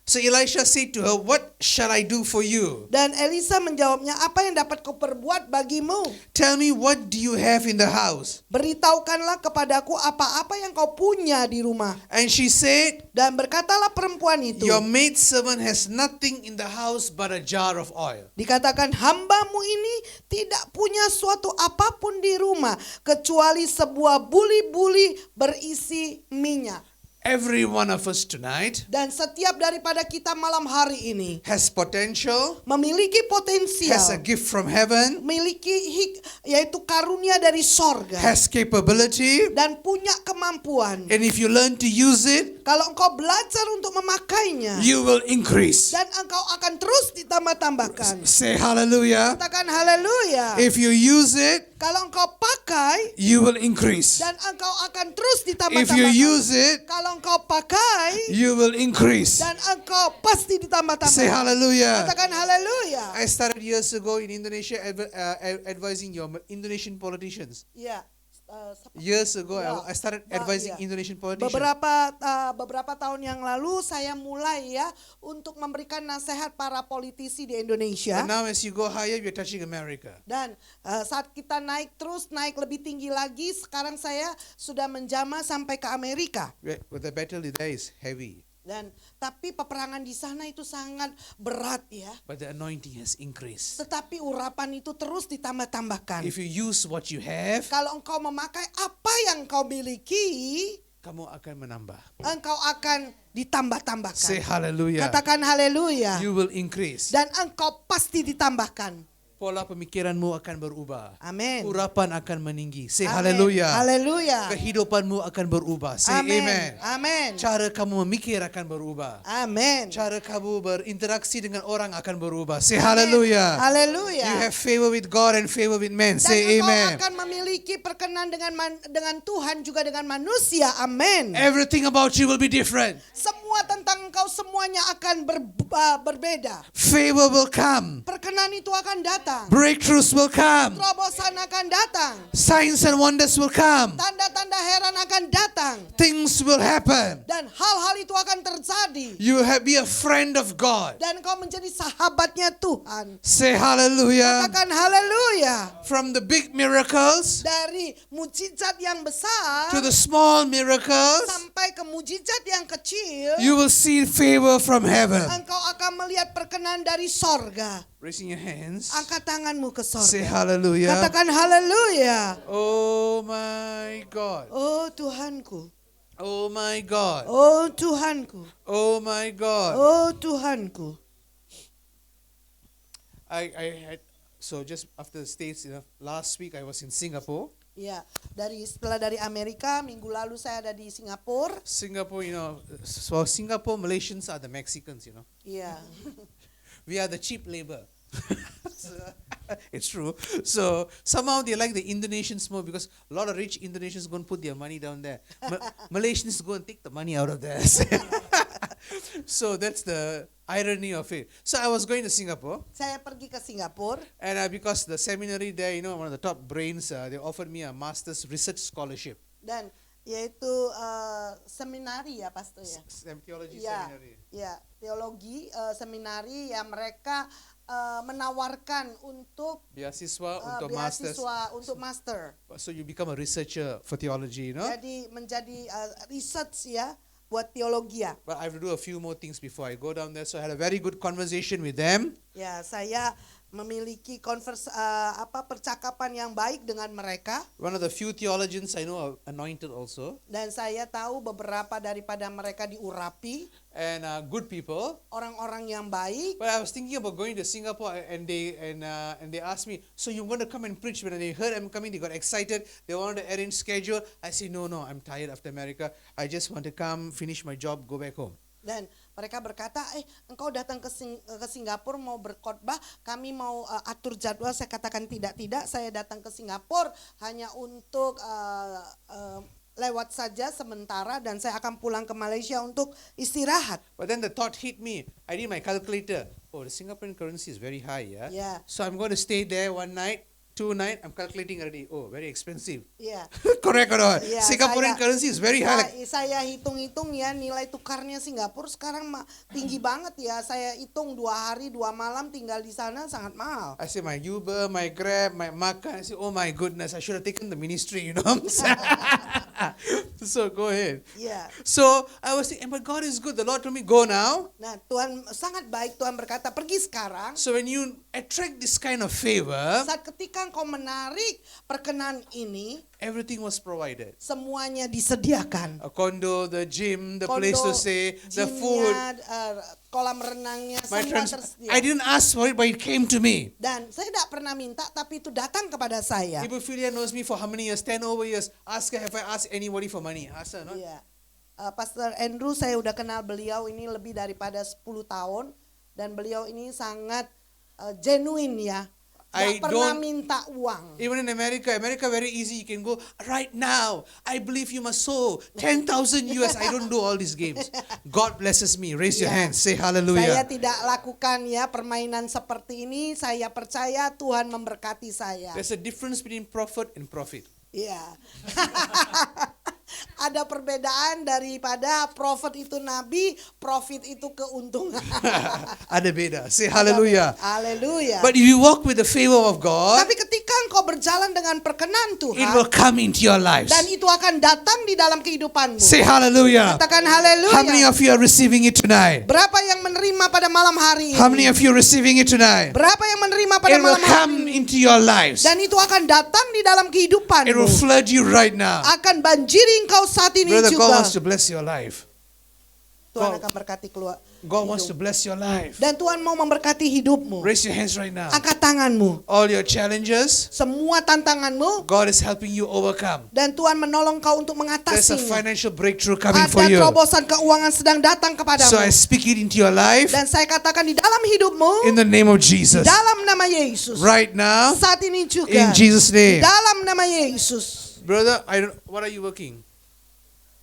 Speaker 4: so Elisha said to her, what shall I do for you?
Speaker 3: dan Elisa menjawabnya, apa yang dapat kau perbuat bagimu?
Speaker 4: Tell me, what do you have in the house?
Speaker 3: Beritahukanlah kepadaku apa-apa yang kau punya di rumah.
Speaker 4: And she said,
Speaker 3: Dan berkatalah perempuan itu,
Speaker 4: your maidservant has nothing in the house but a jar of oil.
Speaker 3: dikatakan hambamu ini tidak punya suatu apapun di rumah kecuali sebuah buli-buli berisi minyak.
Speaker 4: Every one of us tonight
Speaker 3: Dan setiap daripada kita malam hari ini
Speaker 4: has potential,
Speaker 3: memiliki
Speaker 4: has a
Speaker 3: potensial,
Speaker 4: gift from heaven,
Speaker 3: memiliki yaitu karunia dari sorga,
Speaker 4: has capability,
Speaker 3: dan punya kemampuan.
Speaker 4: and if you learn to use it,
Speaker 3: Kalau engkau belajar untuk memakainya,
Speaker 4: you will increase.
Speaker 3: dan engkau akan terus ditambah-tambahkan.
Speaker 4: Say hallelujah.
Speaker 3: Katakan haleluya.
Speaker 4: If you use it,
Speaker 3: Kalau engkau pakai,
Speaker 4: you will increase.
Speaker 3: dan engkau akan terus
Speaker 4: If you
Speaker 3: ditambah-tambahkan.
Speaker 4: use it,
Speaker 3: Kalau engkau pakai,
Speaker 4: you will increase.
Speaker 3: dan engkau pasti
Speaker 4: Say
Speaker 3: ditambah-tambahkan.
Speaker 4: hallelujah.
Speaker 3: Katakan haleluya.
Speaker 4: I started years ago in Indonesia advising your Indonesian politicians.
Speaker 3: Ya.
Speaker 4: Years ago,
Speaker 3: Ya,
Speaker 4: I started
Speaker 3: Pak,
Speaker 4: advising
Speaker 3: ya.
Speaker 4: Indonesian politicians.
Speaker 3: Beberapa tahun yang lalu saya mulai ya untuk memberikan nasihat para politisi di Indonesia.
Speaker 4: And now as you go higher, you're touching America.
Speaker 3: Dan saat kita naik lebih tinggi lagi, sekarang saya sudah menjamah sampai ke Amerika.
Speaker 4: But the battle there is heavy.
Speaker 3: Dan tapi peperangan di sana itu sangat berat ya.
Speaker 4: But the anointing has increased.
Speaker 3: Tetapi urapan itu terus ditambah-tambahkan.
Speaker 4: If you use what you have,
Speaker 3: Kalau engkau memakai apa yang kau miliki,
Speaker 4: kamu akan menambah.
Speaker 3: engkau akan ditambah-tambahkan.
Speaker 4: Say hallelujah.
Speaker 3: Katakan haleluya.
Speaker 4: You will increase.
Speaker 3: Dan engkau pasti ditambahkan.
Speaker 4: Pola pemikiranmu akan berubah.
Speaker 3: Amin.
Speaker 4: Urapan akan meninggi. Say
Speaker 3: Amin.
Speaker 4: hallelujah.
Speaker 3: Haleluya.
Speaker 4: Kehidupanmu akan berubah. Say
Speaker 3: Amin.
Speaker 4: amen.
Speaker 3: Amin.
Speaker 4: Cara kamu memikir akan berubah.
Speaker 3: Amin.
Speaker 4: Cara kamu berinteraksi dengan orang akan berubah. Say hallelujah.
Speaker 3: Haleluya.
Speaker 4: You have favor with God and favor with men.
Speaker 3: Dan
Speaker 4: Say
Speaker 3: engkau
Speaker 4: amen.
Speaker 3: akan memiliki perkenan dengan Tuhan juga dengan manusia. Amin.
Speaker 4: Everything about you will be different.
Speaker 3: Semua tentang engkau semuanya akan berbeda.
Speaker 4: Favor will come.
Speaker 3: Perkenan itu akan datang.
Speaker 4: Breakthroughs will come.
Speaker 3: Terobosan akan datang.
Speaker 4: Signs and wonders will come.
Speaker 3: Tanda-tanda heran akan datang.
Speaker 4: Things will happen.
Speaker 3: Dan hal-hal itu akan terjadi.
Speaker 4: You be a friend of God.
Speaker 3: Dan kau menjadi sahabatnya Tuhan.
Speaker 4: Say hallelujah.
Speaker 3: Katakan haleluya.
Speaker 4: From the big miracles
Speaker 3: Dari mujizat yang besar
Speaker 4: to the small miracles,
Speaker 3: sampai ke mujizat yang kecil,
Speaker 4: you will see favor from heaven.
Speaker 3: engkau akan melihat perkenan dari sorga.
Speaker 4: Raising your hands.
Speaker 3: Angkat tanganmu ke
Speaker 4: Say
Speaker 3: sorga.
Speaker 4: hallelujah.
Speaker 3: Katakan haleluya.
Speaker 4: Oh my God.
Speaker 3: Oh Tuhanku.
Speaker 4: Oh my God.
Speaker 3: Oh Tuhanku.
Speaker 4: Oh my God.
Speaker 3: Oh Tuhanku.
Speaker 4: So just after the States, last week I was in Singapore.
Speaker 3: Ya, setelah dari Amerika, minggu lalu saya ada di Singapura.
Speaker 4: Singapore, so Singapore Malaysians are the Mexicans,
Speaker 3: Iya.
Speaker 4: We are the cheap labor. It's true. So somehow they like the Indonesians more because a lot of rich Indonesians go and put their money down there. Malaysians go and take the money out of there. So that's the irony of it. So I was going to Singapore,
Speaker 3: Saya pergi ke Singapura
Speaker 4: and because the seminary there, one of the top brains, they offered me a master's research scholarship.
Speaker 3: dan yaitu seminari ya pastor ya.
Speaker 4: Theology
Speaker 3: Ya,
Speaker 4: seminary.
Speaker 3: ya teologi seminari yang mereka menawarkan untuk
Speaker 4: Beasiswa untuk master's.
Speaker 3: beasiswa untuk master.
Speaker 4: So you become a researcher for theology,
Speaker 3: Jadi menjadi research ya buat teologi ya.
Speaker 4: But I have to do a few more things before I go down there. So I had a very good conversation with them.
Speaker 3: Ya, saya memiliki percakapan yang baik dengan mereka.
Speaker 4: One of the few theologians I know are anointed also,
Speaker 3: Dan saya tahu beberapa daripada mereka diurapi,
Speaker 4: and good people.
Speaker 3: orang-orang yang baik.
Speaker 4: But I was thinking about going to Singapore, and they asked me, so you want to come and preach? When they heard I'm coming, they got excited. They wanted to arrange schedule. I said, no, I'm tired after America. I just want to come, finish my job, go back home.
Speaker 3: Dan Mereka berkata, engkau datang ke Singapura mau berkhotbah, kami mau atur jadwal. Saya katakan tidak, saya datang ke Singapura hanya untuk lewat saja sementara dan saya akan pulang ke Malaysia untuk istirahat.
Speaker 4: But then the thought hit me. I did my calculator. Oh, the Singaporean currency is very high, yeah?
Speaker 3: Yeah.
Speaker 4: So I'm going to stay there 1 night, 2 night. I'm calculating already. Oh, very expensive.
Speaker 3: Ya.
Speaker 4: Correct or not?
Speaker 3: Ya,
Speaker 4: Singaporean currency is very high.
Speaker 3: Saya hitung-hitung ya, nilai tukarnya Singapura sekarang tinggi banget ya. Saya hitung 2 hari 2 malam tinggal di sana sangat mahal.
Speaker 4: I say my Uber, my Grab, my makan. I say, oh my goodness, I should have taken the ministry, So go ahead.
Speaker 3: Ya.
Speaker 4: So I was thinking, but God is good. The Lord told me, go now.
Speaker 3: Nah, Tuhan sangat baik. Tuhan berkata, pergi sekarang.
Speaker 4: So when you attract this kind of favor,
Speaker 3: Saat ketika engkau menarik perkenan ini,
Speaker 4: everything was provided.
Speaker 3: semuanya disediakan.
Speaker 4: A condo, the gym, the place to stay, the food.
Speaker 3: gymnya, kolam renangnya,
Speaker 4: My
Speaker 3: semua
Speaker 4: friends,
Speaker 3: tersedia.
Speaker 4: I didn't ask for it, but it came to me.
Speaker 3: Dan saya tidak pernah minta, tapi itu datang kepada saya.
Speaker 4: Ibu Filia knows me for how many years? 10 over years. Ask her, have I asked anybody for money? Ask her, no?
Speaker 3: Iya. Pastor Andrew, saya udah kenal beliau ini lebih daripada 10 tahun. Dan beliau ini sangat genuine ya.
Speaker 4: I
Speaker 3: Nggak pernah
Speaker 4: don't-
Speaker 3: minta uang.
Speaker 4: Even in America very easy. You can go right now. I believe you must sow 10,000 US. I don't do all these games. God blesses me. Raise your
Speaker 3: Yeah.
Speaker 4: hands. Say
Speaker 3: Saya
Speaker 4: hallelujah.
Speaker 3: tidak lakukan ya permainan seperti ini. Saya percaya Tuhan memberkati saya.
Speaker 4: There's a difference between prophet and profit.
Speaker 3: Iya. Ada perbedaan daripada prophet itu nabi, profit itu keuntungan.
Speaker 4: Ada beda. Say hallelujah.
Speaker 3: Haleluya.
Speaker 4: But if you walk with the favor of God,
Speaker 3: Tapi ketika engkau berjalan dengan perkenan
Speaker 4: it will
Speaker 3: Tuhan,
Speaker 4: come into your lives.
Speaker 3: dan itu akan datang di dalam kehidupanmu.
Speaker 4: Say hallelujah.
Speaker 3: Katakan
Speaker 4: How many
Speaker 3: haleluya.
Speaker 4: of you are receiving it tonight?
Speaker 3: Berapa yang menerima pada malam hari
Speaker 4: How many
Speaker 3: ini?
Speaker 4: of you are receiving it tonight?
Speaker 3: Berapa yang menerima pada
Speaker 4: It will
Speaker 3: malam hari
Speaker 4: come
Speaker 3: ini?
Speaker 4: into your lives.
Speaker 3: Dan itu akan datang di dalam
Speaker 4: It will
Speaker 3: kehidupanmu.
Speaker 4: flood you right now.
Speaker 3: Akan banjiri engkau saat ini
Speaker 4: Brother, God
Speaker 3: juga.
Speaker 4: wants to bless your life.
Speaker 3: Tuhan
Speaker 4: God-
Speaker 3: akan berkati keluar.
Speaker 4: God wants to
Speaker 3: hidup.
Speaker 4: bless your life.
Speaker 3: Dan Tuhan mau memberkati hidupmu.
Speaker 4: Raise your hands right now.
Speaker 3: Angkat tanganmu.
Speaker 4: All your challenges,
Speaker 3: Semua tantanganmu.
Speaker 4: God is helping you overcome.
Speaker 3: Dan Tuhan menolong kau untuk
Speaker 4: There's a
Speaker 3: mengatasinya.
Speaker 4: financial breakthrough coming for
Speaker 3: Ada
Speaker 4: you.
Speaker 3: terobosan keuangan sedang datang kepadamu.
Speaker 4: So I speak it into your life
Speaker 3: Dan saya katakan di dalam hidupmu,
Speaker 4: in the name of Jesus.
Speaker 3: dalam nama Yesus.
Speaker 4: Right now,
Speaker 3: Saat ini juga.
Speaker 4: in Jesus' name.
Speaker 3: Dalam nama Yesus.
Speaker 4: Brother, what are you working?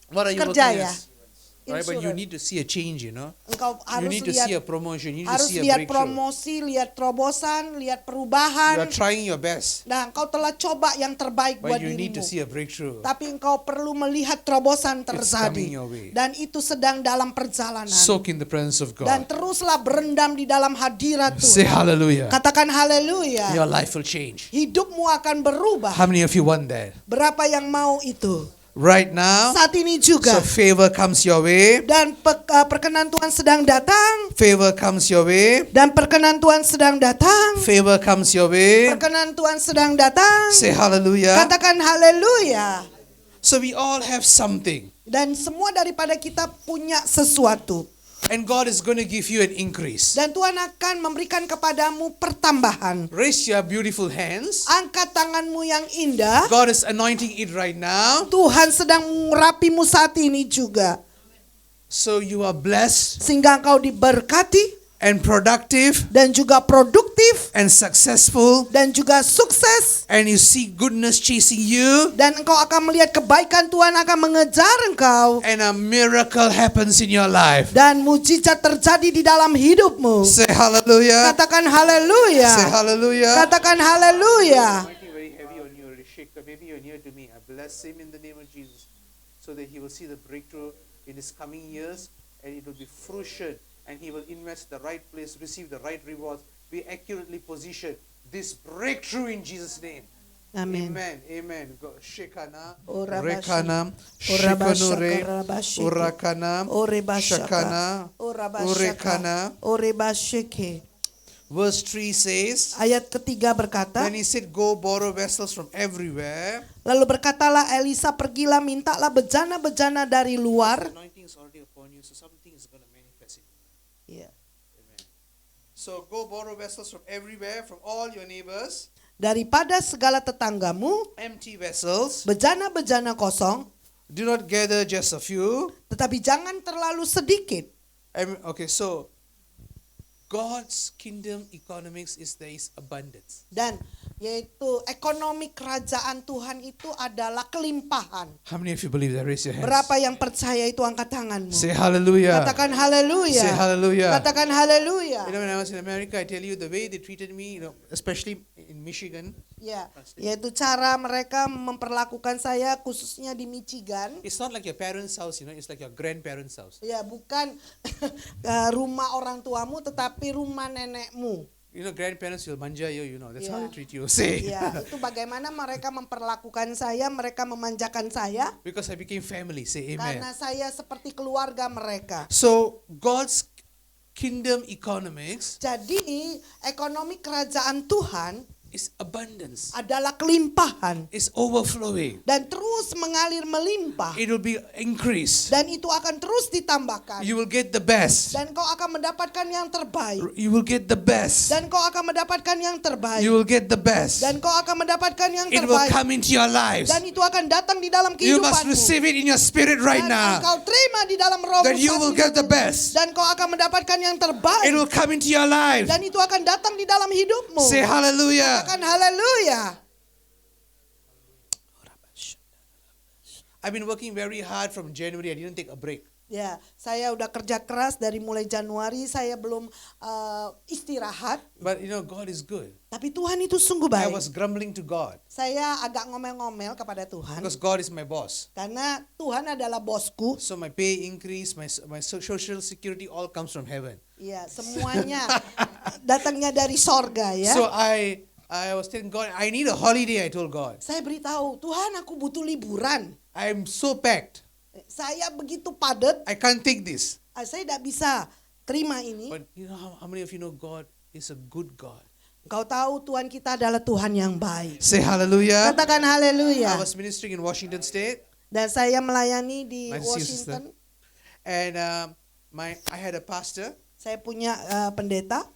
Speaker 4: What are you
Speaker 3: Kerja
Speaker 4: working
Speaker 3: ya.
Speaker 4: as? Right, but you
Speaker 3: Insurance.
Speaker 4: need to see a change,
Speaker 3: Engkau
Speaker 4: You
Speaker 3: harus
Speaker 4: need to see a
Speaker 3: lihat,
Speaker 4: promotion. You need to
Speaker 3: harus
Speaker 4: see a
Speaker 3: lihat
Speaker 4: breakthrough.
Speaker 3: promosi, lihat terobosan, lihat
Speaker 4: You
Speaker 3: perubahan.
Speaker 4: are trying your best,
Speaker 3: Nah, engkau telah coba yang terbaik buat
Speaker 4: but you need to
Speaker 3: dirimu.
Speaker 4: see a breakthrough.
Speaker 3: Tapi engkau perlu melihat terobosan
Speaker 4: coming
Speaker 3: terjadi.
Speaker 4: your way.
Speaker 3: Dan itu sedang dalam perjalanan.
Speaker 4: Soak in the presence of
Speaker 3: Dan
Speaker 4: God.
Speaker 3: teruslah berendam di dalam hadirat
Speaker 4: Say
Speaker 3: Tuhan.
Speaker 4: hallelujah.
Speaker 3: Katakan haleluya.
Speaker 4: Your life will change.
Speaker 3: Hidupmu akan berubah.
Speaker 4: How many of you want that?
Speaker 3: Berapa yang mau itu?
Speaker 4: Right now,
Speaker 3: Saat ini juga.
Speaker 4: so favor comes your way.
Speaker 3: Dan perkenan Tuhan sedang datang.
Speaker 4: Favor comes your way.
Speaker 3: Dan perkenan Tuhan sedang datang.
Speaker 4: Favor comes your way.
Speaker 3: Perkenan Tuhan sedang datang.
Speaker 4: Say hallelujah.
Speaker 3: Katakan haleluya.
Speaker 4: So we all have something,
Speaker 3: Dan semua daripada kita punya sesuatu.
Speaker 4: and God is going to give you an increase.
Speaker 3: Dan Tuhan akan memberikan kepadamu pertambahan.
Speaker 4: Raise your beautiful hands.
Speaker 3: Angkat tanganmu yang indah.
Speaker 4: God is anointing it right now.
Speaker 3: Tuhan sedang mengurapimu saat ini juga.
Speaker 4: So you are blessed
Speaker 3: Sehingga engkau diberkati.
Speaker 4: and productive
Speaker 3: Dan juga produktif.
Speaker 4: and successful,
Speaker 3: Dan juga sukses.
Speaker 4: and you see goodness chasing you,
Speaker 3: Dan engkau akan melihat kebaikan Tuhan akan mengejar engkau.
Speaker 4: and a miracle happens in your life.
Speaker 3: Dan mujizat terjadi di dalam hidupmu.
Speaker 4: Say hallelujah.
Speaker 3: Katakan
Speaker 4: Say
Speaker 3: haleluya.
Speaker 4: hallelujah.
Speaker 3: Katakan haleluya.
Speaker 4: Very heavy on you, Rishika. Maybe you're near to me. I bless him in the name of Jesus, so that he will see the breakthrough in his coming years, and it will be fruition, and he will invest the right place, receive the right rewards, be accurately positioned. This breakthrough in Jesus' name.
Speaker 3: Amin.
Speaker 4: Amen. Amen. Go. Shekana.
Speaker 3: Ora
Speaker 4: Rekana.
Speaker 3: Ora bashaka,
Speaker 4: Shekanure.
Speaker 3: ora bashake.
Speaker 4: Urakana.
Speaker 3: Ore bashaka.
Speaker 4: Shakana.
Speaker 3: Ora
Speaker 4: Urekana.
Speaker 3: bashaka. Ore bashake.
Speaker 4: Verse 3 says,
Speaker 3: Ayat ketiga berkata,
Speaker 4: when he said, go borrow vessels from everywhere.
Speaker 3: lalu berkatalah Elisa, pergilah mintalah bejana-bejana dari luar.
Speaker 4: Anointing is already upon you, so something is going to manifest in you.
Speaker 3: Ya.
Speaker 4: Amen. So go borrow vessels from everywhere, from all your neighbors,
Speaker 3: Daripada segala tetanggamu,
Speaker 4: empty vessels.
Speaker 3: bejana-bejana kosong,
Speaker 4: Do not gather just a few.
Speaker 3: tetapi jangan terlalu sedikit.
Speaker 4: Okay, so God's kingdom economics is there is abundance.
Speaker 3: Dan yaitu ekonomi kerajaan Tuhan itu adalah kelimpahan.
Speaker 4: How many of you believe that? Raise your hands.
Speaker 3: Berapa yang percaya itu angkat tanganmu?
Speaker 4: Say hallelujah.
Speaker 3: Katakan haleluya.
Speaker 4: Say hallelujah.
Speaker 3: Katakan haleluya.
Speaker 4: You know, when I was in America, I tell you the way they treated me, especially in Michigan,
Speaker 3: Ya, yaitu cara mereka memperlakukan saya khususnya di Michigan.
Speaker 4: it's not like your parents' house, it's like your grandparents' house.
Speaker 3: Ya, bukan rumah orang tuamu tetapi rumah nenekmu.
Speaker 4: Grandparents will manja you, that's how
Speaker 3: Yeah.
Speaker 4: they treat you. Say.
Speaker 3: Ya, itu bagaimana mereka memperlakukan saya, mereka memanjakan saya
Speaker 4: Because I became family. Say amen.
Speaker 3: karena saya seperti keluarga mereka.
Speaker 4: So God's kingdom economics
Speaker 3: Jadi, ekonomi kerajaan Tuhan
Speaker 4: is abundance.
Speaker 3: adalah kelimpahan
Speaker 4: It's overflowing.
Speaker 3: dan terus mengalir melimpah
Speaker 4: It will be increased.
Speaker 3: dan itu akan terus ditambahkan
Speaker 4: You will get the best.
Speaker 3: dan kau akan mendapatkan yang terbaik
Speaker 4: You will get the best.
Speaker 3: dan kau akan mendapatkan yang terbaik
Speaker 4: You will get the best.
Speaker 3: dan kau akan mendapatkan yang
Speaker 4: It will
Speaker 3: terbaik
Speaker 4: come into your lives.
Speaker 3: dan itu akan datang di dalam
Speaker 4: You must
Speaker 3: kehidupanmu
Speaker 4: receive it in your spirit right
Speaker 3: dan
Speaker 4: now.
Speaker 3: engkau terima di dalam rohmu
Speaker 4: That you
Speaker 3: saat
Speaker 4: will
Speaker 3: ini.
Speaker 4: get the best.
Speaker 3: Dan kau akan mendapatkan yang terbaik
Speaker 4: It will come into your life.
Speaker 3: dan itu akan datang di dalam hidupmu.
Speaker 4: Say hallelujah.
Speaker 3: Katakan haleluya.
Speaker 4: I've been working very hard from January. I didn't take a break.
Speaker 3: Ya, saya udah kerja keras dari mulai Januari, saya belum istirahat.
Speaker 4: But God is good.
Speaker 3: Tapi Tuhan itu sungguh
Speaker 4: I
Speaker 3: baik.
Speaker 4: was grumbling to God
Speaker 3: Saya agak ngomel-ngomel kepada Tuhan
Speaker 4: because God is my boss.
Speaker 3: karena Tuhan adalah bosku.
Speaker 4: So my pay increase, my social security all comes from heaven.
Speaker 3: Ya, semuanya datangnya dari sorga ya.
Speaker 4: So I was telling God, I need a holiday. I told God,
Speaker 3: Saya beritahu, Tuhan aku butuh liburan.
Speaker 4: I'm so packed.
Speaker 3: Saya begitu padat,
Speaker 4: I can't take this.
Speaker 3: saya tidak bisa terima ini.
Speaker 4: But how many of you know God is a good God?
Speaker 3: Kau tahu Tuhan kita adalah Tuhan yang baik.
Speaker 4: Say hallelujah.
Speaker 3: Katakan
Speaker 4: I
Speaker 3: haleluya.
Speaker 4: was ministering in Washington State.
Speaker 3: Dan saya melayani di
Speaker 4: Nice to see you, sister.
Speaker 3: Washington.
Speaker 4: And I had a pastor.
Speaker 3: Saya punya pendeta.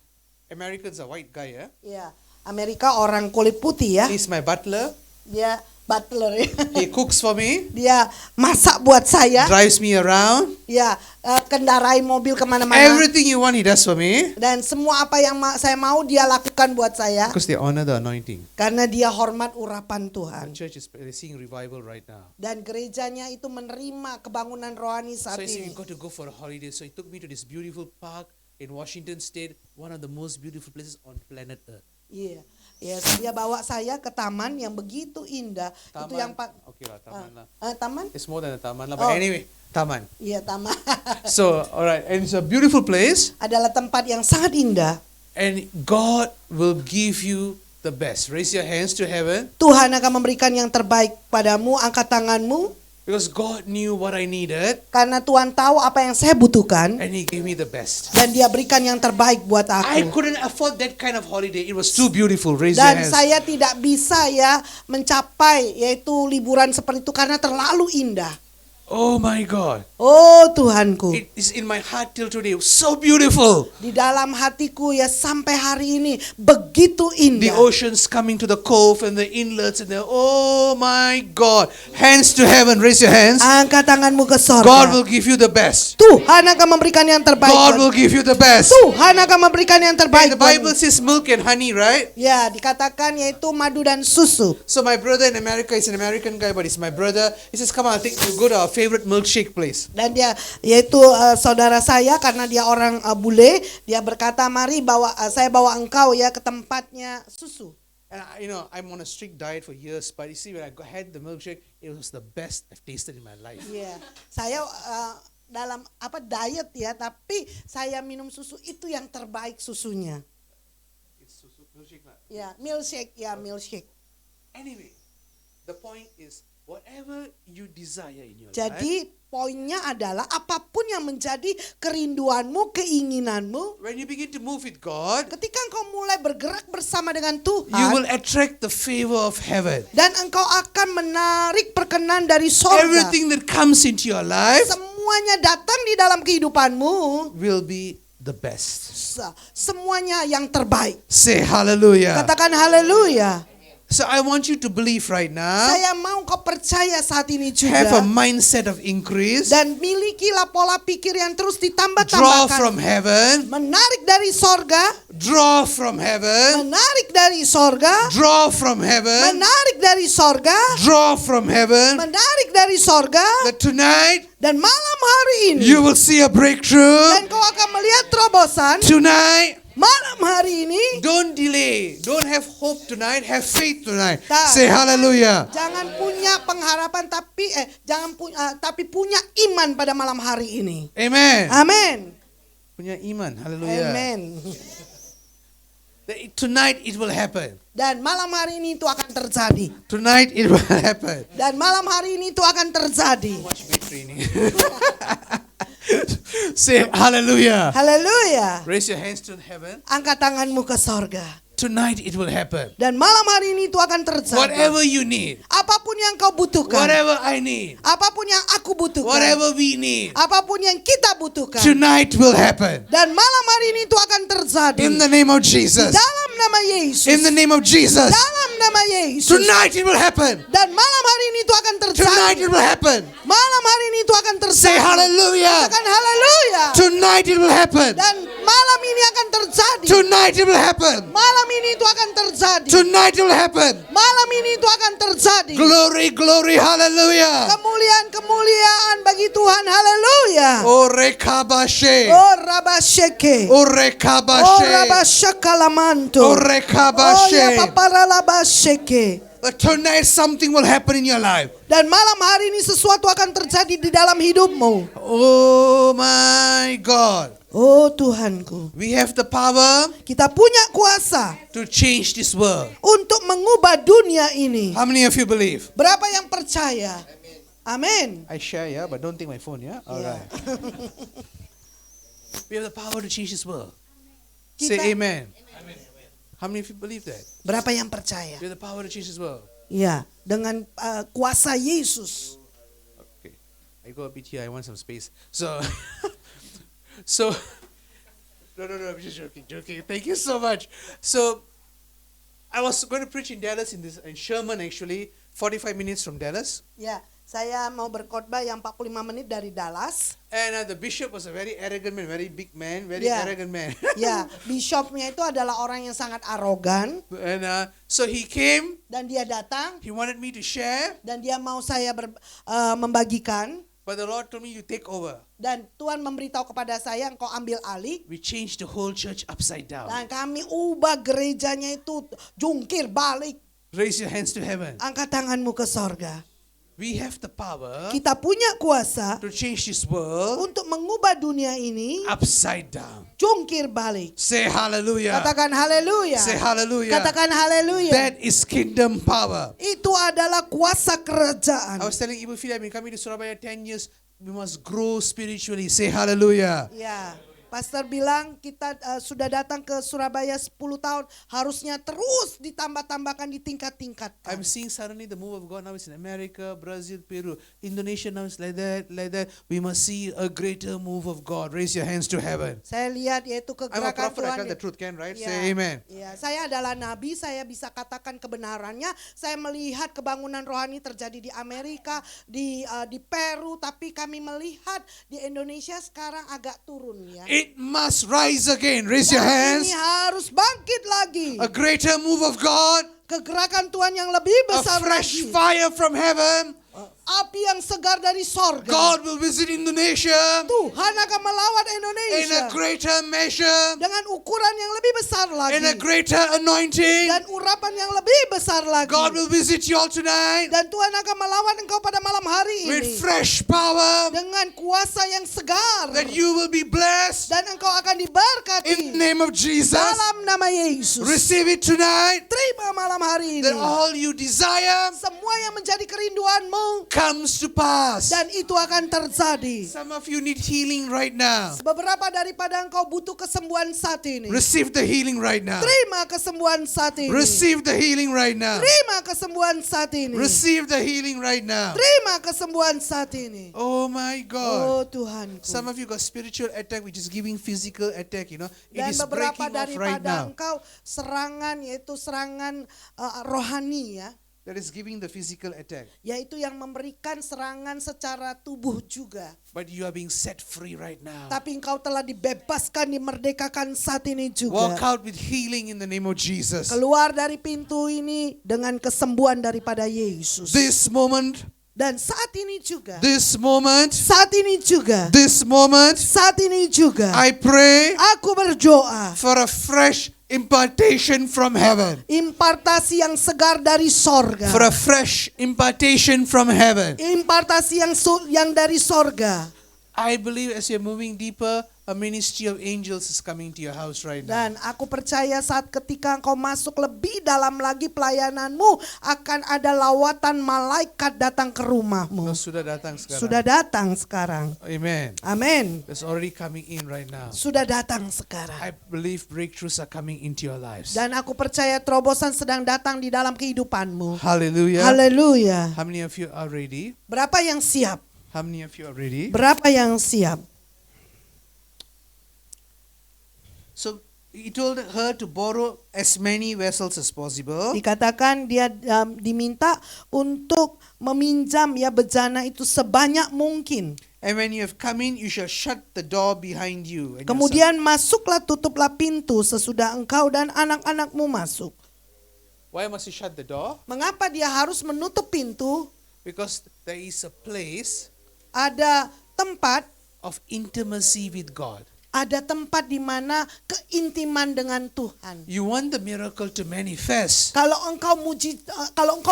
Speaker 4: Americans are white guy, yeah?
Speaker 3: Ya, Amerika orang kulit putih ya.
Speaker 4: He's my butler.
Speaker 3: Dia butler ya.
Speaker 4: He cooks for me,
Speaker 3: Dia masak buat saya.
Speaker 4: drives me around.
Speaker 3: Ya, kendarai mobil kemana-mana.
Speaker 4: Everything you want, he does for me.
Speaker 3: Dan semua apa yang saya mau dia lakukan buat saya.
Speaker 4: Because they honor the anointing.
Speaker 3: Karena dia hormat urapan Tuhan.
Speaker 4: The church is seeing revival right now.
Speaker 3: Dan gerejanya itu menerima kebangunan rohani
Speaker 4: So
Speaker 3: saat
Speaker 4: he said,
Speaker 3: ini.
Speaker 4: we got to go for a holiday. So he took me to this beautiful park in Washington State, one of the most beautiful places on planet Earth.
Speaker 3: Iya. Ya, dia bawa saya ke taman yang begitu indah. Itu yang
Speaker 4: Okay lah, taman lah.
Speaker 3: taman?
Speaker 4: It's more than a taman lah.
Speaker 3: Oh.
Speaker 4: But anyway, taman.
Speaker 3: Iya, taman.
Speaker 4: So, alright. And it's a beautiful place.
Speaker 3: Adalah tempat yang sangat indah.
Speaker 4: And God will give you the best. Raise your hands to heaven.
Speaker 3: Tuhan akan memberikan yang terbaik padamu, angkat tanganmu.
Speaker 4: Because God knew what I needed.
Speaker 3: Karena Tuhan tahu apa yang saya butuhkan.
Speaker 4: And He gave me the best.
Speaker 3: Dan dia berikan yang terbaik buat
Speaker 4: I
Speaker 3: aku.
Speaker 4: couldn't afford that kind of holiday. It was too beautiful. Raise your
Speaker 3: Dan
Speaker 4: hands.
Speaker 3: saya tidak bisa ya mencapai yaitu liburan seperti itu karena terlalu indah.
Speaker 4: Oh my God.
Speaker 3: Oh Tuhanku.
Speaker 4: It is in my heart till today. So beautiful.
Speaker 3: Di dalam hatiku ya sampai hari ini begitu
Speaker 4: The
Speaker 3: indah.
Speaker 4: oceans coming to the cove and the inlets and oh my God. Hands to heaven. Raise your hands.
Speaker 3: Angkat tanganmu ke
Speaker 4: God
Speaker 3: sorga.
Speaker 4: will give you the best.
Speaker 3: Tuhan akan memberikan yang terbaik.
Speaker 4: God
Speaker 3: buat-
Speaker 4: will give you the best.
Speaker 3: Tuhan akan memberikan yang
Speaker 4: And
Speaker 3: terbaik.
Speaker 4: the
Speaker 3: buatmu.
Speaker 4: Bible says milk and honey, right?
Speaker 3: Ya, dikatakan yaitu madu dan susu.
Speaker 4: So my brother in America is an American guy, but he's my brother. He says, "Come on, go to our favorite milkshake place."
Speaker 3: Dan dia yaitu saudara saya karena dia orang bule, dia berkata, "Mari saya bawa engkau ya ke tempatnya susu."
Speaker 4: And I'm on a strict diet for years, but you see, when I had the milkshake, it was the best I've tasted in my life.
Speaker 3: Iya. Saya dalam diet ya, tapi saya minum susu itu yang terbaik susunya.
Speaker 4: It's milkshake, lah.
Speaker 3: Ya, milkshake.
Speaker 4: Anyway, the point is, whatever you desire in your life,
Speaker 3: Jadi poinnya adalah apapun yang menjadi kerinduanmu, keinginanmu,
Speaker 4: when you begin to move with God,
Speaker 3: ketika engkau mulai bergerak bersama dengan
Speaker 4: you
Speaker 3: Tuhan,
Speaker 4: will attract the favor of heaven.
Speaker 3: dan engkau akan menarik perkenan dari sorga.
Speaker 4: Everything that comes into your life
Speaker 3: Semuanya datang di dalam kehidupanmu,
Speaker 4: will be the best.
Speaker 3: semuanya yang terbaik.
Speaker 4: Say hallelujah.
Speaker 3: Katakan haleluya.
Speaker 4: So I want you to believe right now.
Speaker 3: Saya mau kau percaya saat ini
Speaker 4: Have a
Speaker 3: juga.
Speaker 4: mindset of increase.
Speaker 3: Dan milikilah pola pikir yang terus
Speaker 4: Draw
Speaker 3: ditambah-tambahkan.
Speaker 4: from heaven.
Speaker 3: Menarik dari sorga.
Speaker 4: Draw from heaven.
Speaker 3: Menarik dari sorga.
Speaker 4: Draw from heaven.
Speaker 3: Menarik dari sorga.
Speaker 4: Draw from heaven.
Speaker 3: Menarik dari sorga.
Speaker 4: That tonight
Speaker 3: Dan malam hari ini.
Speaker 4: you will see a breakthrough.
Speaker 3: Dan kau akan melihat terobosan.
Speaker 4: Tonight,
Speaker 3: Malam hari ini.
Speaker 4: don't delay. Don't have hope tonight. Have faith tonight.
Speaker 3: Tak.
Speaker 4: Say hallelujah.
Speaker 3: Jangan punya pengharapan tapi punya iman pada malam hari ini.
Speaker 4: Amen.
Speaker 3: Amin.
Speaker 4: Punya iman. Hallelujah.
Speaker 3: Amin.
Speaker 4: Tonight it will happen.
Speaker 3: Dan malam hari ini itu akan terjadi.
Speaker 4: Tonight it will happen.
Speaker 3: Dan malam hari ini itu akan terjadi.
Speaker 4: Watch me training. Say hallelujah.
Speaker 3: Haleluya.
Speaker 4: Raise your hands to heaven.
Speaker 3: Angkat tanganmu ke sorga.
Speaker 4: Tonight it will happen.
Speaker 3: Dan malam hari ini itu akan terjadi.
Speaker 4: Whatever you need.
Speaker 3: Apapun yang kau butuhkan.
Speaker 4: Whatever I need.
Speaker 3: Apapun yang aku butuhkan.
Speaker 4: Whatever we need.
Speaker 3: Apapun yang kita butuhkan.
Speaker 4: Tonight will happen.
Speaker 3: Dan malam hari ini itu akan terjadi.
Speaker 4: In the name of Jesus.
Speaker 3: Dalam nama Yesus.
Speaker 4: In the name of Jesus.
Speaker 3: Dalam nama Yesus.
Speaker 4: Tonight it will happen.
Speaker 3: Dan malam hari ini itu akan
Speaker 4: Tonight
Speaker 3: terjadi.
Speaker 4: it will happen.
Speaker 3: Malam hari ini itu akan terjadi.
Speaker 4: Say hallelujah.
Speaker 3: Katakan haleluya.
Speaker 4: Tonight it will happen.
Speaker 3: Dan malam ini akan terjadi.
Speaker 4: Tonight it will happen.
Speaker 3: Malam ini itu akan terjadi.
Speaker 4: Tonight it will happen.
Speaker 3: Malam ini itu akan terjadi.
Speaker 4: Glory, glory, hallelujah.
Speaker 3: Kemuliaan bagi Tuhan. Haleluya.
Speaker 4: Orekabashe.
Speaker 3: Oh rabasheke. Oh
Speaker 4: Orekabashe.
Speaker 3: rabashakalamanto. Oh ya
Speaker 4: Orekabashe.
Speaker 3: paparalabasheke.
Speaker 4: But tonight something will happen in your life.
Speaker 3: Dan malam hari ini sesuatu akan terjadi di dalam hidupmu.
Speaker 4: Oh my God.
Speaker 3: Oh Tuhanku.
Speaker 4: We have the power
Speaker 3: Kita punya kuasa
Speaker 4: to change this world.
Speaker 3: untuk mengubah dunia ini.
Speaker 4: How many of you believe?
Speaker 3: Berapa yang percaya? Amin.
Speaker 4: I share, yeah, but don't take my phone, yeah? All
Speaker 3: Yeah.
Speaker 4: right. We have the power to change this world.
Speaker 3: Kita-
Speaker 4: Say amen. How many of you believe that?
Speaker 3: Berapa yang percaya?
Speaker 4: We have the power to change this world.
Speaker 3: Ya, dengan kuasa Yesus.
Speaker 4: Okay. I go a bit here, I want some space. So, no, I'm just joking. Thank you so much. So, I was going to preach in Dallas in Sherman actually, 45 minutes from Dallas.
Speaker 3: Ya, saya mau berkhotbah yang 45 menit dari Dallas.
Speaker 4: And the bishop was a very arrogant man, very big man, very
Speaker 3: Yeah.
Speaker 4: arrogant man.
Speaker 3: Ya, bishopnya itu adalah orang yang sangat arogan.
Speaker 4: And so he came,
Speaker 3: Dan dia datang
Speaker 4: he wanted me to share,
Speaker 3: dan dia mau saya membagikan.
Speaker 4: but the Lord told me you take over.
Speaker 3: Dan Tuhan memberitahu kepada saya, engkau ambil alih.
Speaker 4: We changed the whole church upside down.
Speaker 3: Dan kami ubah gerejanya itu jungkir balik.
Speaker 4: Raise your hands to heaven.
Speaker 3: Angkat tanganmu ke sorga.
Speaker 4: We have the power
Speaker 3: Kita punya kuasa
Speaker 4: to change this world
Speaker 3: untuk mengubah dunia ini
Speaker 4: upside down.
Speaker 3: jungkir balik.
Speaker 4: Say hallelujah.
Speaker 3: Katakan haleluya.
Speaker 4: Say hallelujah.
Speaker 3: Katakan haleluya.
Speaker 4: That is kingdom power.
Speaker 3: Itu adalah kuasa kerajaan.
Speaker 4: I was telling Ibu Fili, I've been coming to Surabaya 10 years. We must grow spiritually. Say hallelujah.
Speaker 3: Ya, Pastor bilang kita sudah datang ke Surabaya 10 tahun, harusnya terus ditambah-tambahkan, ditingkat-tingkatkan.
Speaker 4: I'm seeing suddenly the move of God now is in America, Brazil, Peru. Indonesia now is like that. We must see a greater move of God. Raise your hands to heaven.
Speaker 3: Saya lihat yaitu
Speaker 4: I'm a
Speaker 3: kegerakan
Speaker 4: prophet, I
Speaker 3: Tuhan.
Speaker 4: tell the truth, can, right?
Speaker 3: Ya,
Speaker 4: Say amen.
Speaker 3: ya, saya adalah nabi, saya bisa katakan kebenarannya. Saya melihat kebangunan rohani terjadi di Amerika, di Peru, tapi kami melihat di Indonesia sekarang agak turun ya.
Speaker 4: It must rise again. Raise your
Speaker 3: Dan
Speaker 4: hands.
Speaker 3: ini harus bangkit lagi.
Speaker 4: A greater move of God.
Speaker 3: Kegerakan Tuhan yang lebih
Speaker 4: A
Speaker 3: besar
Speaker 4: fresh
Speaker 3: lagi.
Speaker 4: fire from heaven.
Speaker 3: Api yang segar dari sorga.
Speaker 4: God will visit Indonesia
Speaker 3: Tuhan akan melawat
Speaker 4: in
Speaker 3: Indonesia
Speaker 4: a greater measure,
Speaker 3: dengan ukuran yang lebih besar lagi.
Speaker 4: in a greater anointing.
Speaker 3: Dan urapan yang lebih besar lagi.
Speaker 4: God will visit you all tonight
Speaker 3: Dan Tuhan akan melawat engkau pada malam hari
Speaker 4: with
Speaker 3: ini.
Speaker 4: fresh power,
Speaker 3: Dengan kuasa yang segar.
Speaker 4: that you will be blessed
Speaker 3: Dan engkau akan
Speaker 4: in the
Speaker 3: diberkati.
Speaker 4: name of Jesus.
Speaker 3: Dalam nama Yesus.
Speaker 4: Receive it tonight,
Speaker 3: Terima malam hari ini.
Speaker 4: that all you desire
Speaker 3: Semua yang menjadi kerinduanmu.
Speaker 4: comes to pass.
Speaker 3: Dan itu akan terjadi.
Speaker 4: Some of you need healing right now.
Speaker 3: Beberapa daripada engkau butuh kesembuhan saat ini.
Speaker 4: Receive the healing right now.
Speaker 3: Terima kesembuhan saat ini.
Speaker 4: Receive the healing right now.
Speaker 3: Terima kesembuhan saat ini.
Speaker 4: Receive the healing right now.
Speaker 3: Terima kesembuhan saat ini.
Speaker 4: Oh my God.
Speaker 3: Oh Tuhanku.
Speaker 4: Some of you got spiritual attack which is giving physical attack, It
Speaker 3: Dan
Speaker 4: is
Speaker 3: beberapa
Speaker 4: breaking off right
Speaker 3: daripada
Speaker 4: now.
Speaker 3: engkau serangan, yaitu serangan rohani ya,
Speaker 4: that is giving the physical attack.
Speaker 3: yaitu yang memberikan serangan secara tubuh juga.
Speaker 4: But you are being set free right now.
Speaker 3: Tapi engkau telah dibebaskan, dimerdekakan saat ini
Speaker 4: Walk
Speaker 3: juga.
Speaker 4: out with healing in the name of Jesus.
Speaker 3: Keluar dari pintu ini dengan kesembuhan daripada Yesus.
Speaker 4: This moment,
Speaker 3: Dan saat ini juga,
Speaker 4: this moment,
Speaker 3: saat ini juga,
Speaker 4: this moment,
Speaker 3: saat ini juga,
Speaker 4: I pray
Speaker 3: aku berdoa
Speaker 4: for a fresh impartation from heaven.
Speaker 3: impartasi yang segar dari sorga.
Speaker 4: For a fresh impartation from heaven.
Speaker 3: Impartasi yang dari sorga.
Speaker 4: I believe as you're moving deeper, a ministry of angels is coming to your house right now.
Speaker 3: Dan aku percaya saat ketika engkau masuk lebih dalam lagi pelayananmu, akan ada lawatan malaikat datang ke rumahmu.
Speaker 4: Sudah datang sekarang.
Speaker 3: Sudah datang sekarang.
Speaker 4: Amen.
Speaker 3: Amin.
Speaker 4: It's already coming in right now.
Speaker 3: Sudah datang sekarang.
Speaker 4: I believe breakthroughs are coming into your lives.
Speaker 3: Dan aku percaya terobosan sedang datang di dalam kehidupanmu.
Speaker 4: Hallelujah.
Speaker 3: Haleluya.
Speaker 4: How many of you are ready?
Speaker 3: Berapa yang siap?
Speaker 4: How many of you are ready?
Speaker 3: Berapa yang siap?
Speaker 4: So he told her to borrow as many vessels as possible.
Speaker 3: Dikatakan dia diminta untuk meminjam ya bejana itu sebanyak mungkin.
Speaker 4: And when you have come in, you shall shut the door behind you. And your son-
Speaker 3: Kemudian masuklah, tutuplah pintu sesudah engkau dan anak-anakmu masuk.
Speaker 4: Why must you shut the door?
Speaker 3: Mengapa dia harus menutup pintu?
Speaker 4: Because there is a place
Speaker 3: Ada tempat,
Speaker 4: of intimacy with God.
Speaker 3: ada tempat di mana keintiman dengan Tuhan.
Speaker 4: You want the miracle to manifest.
Speaker 3: Kalau engkau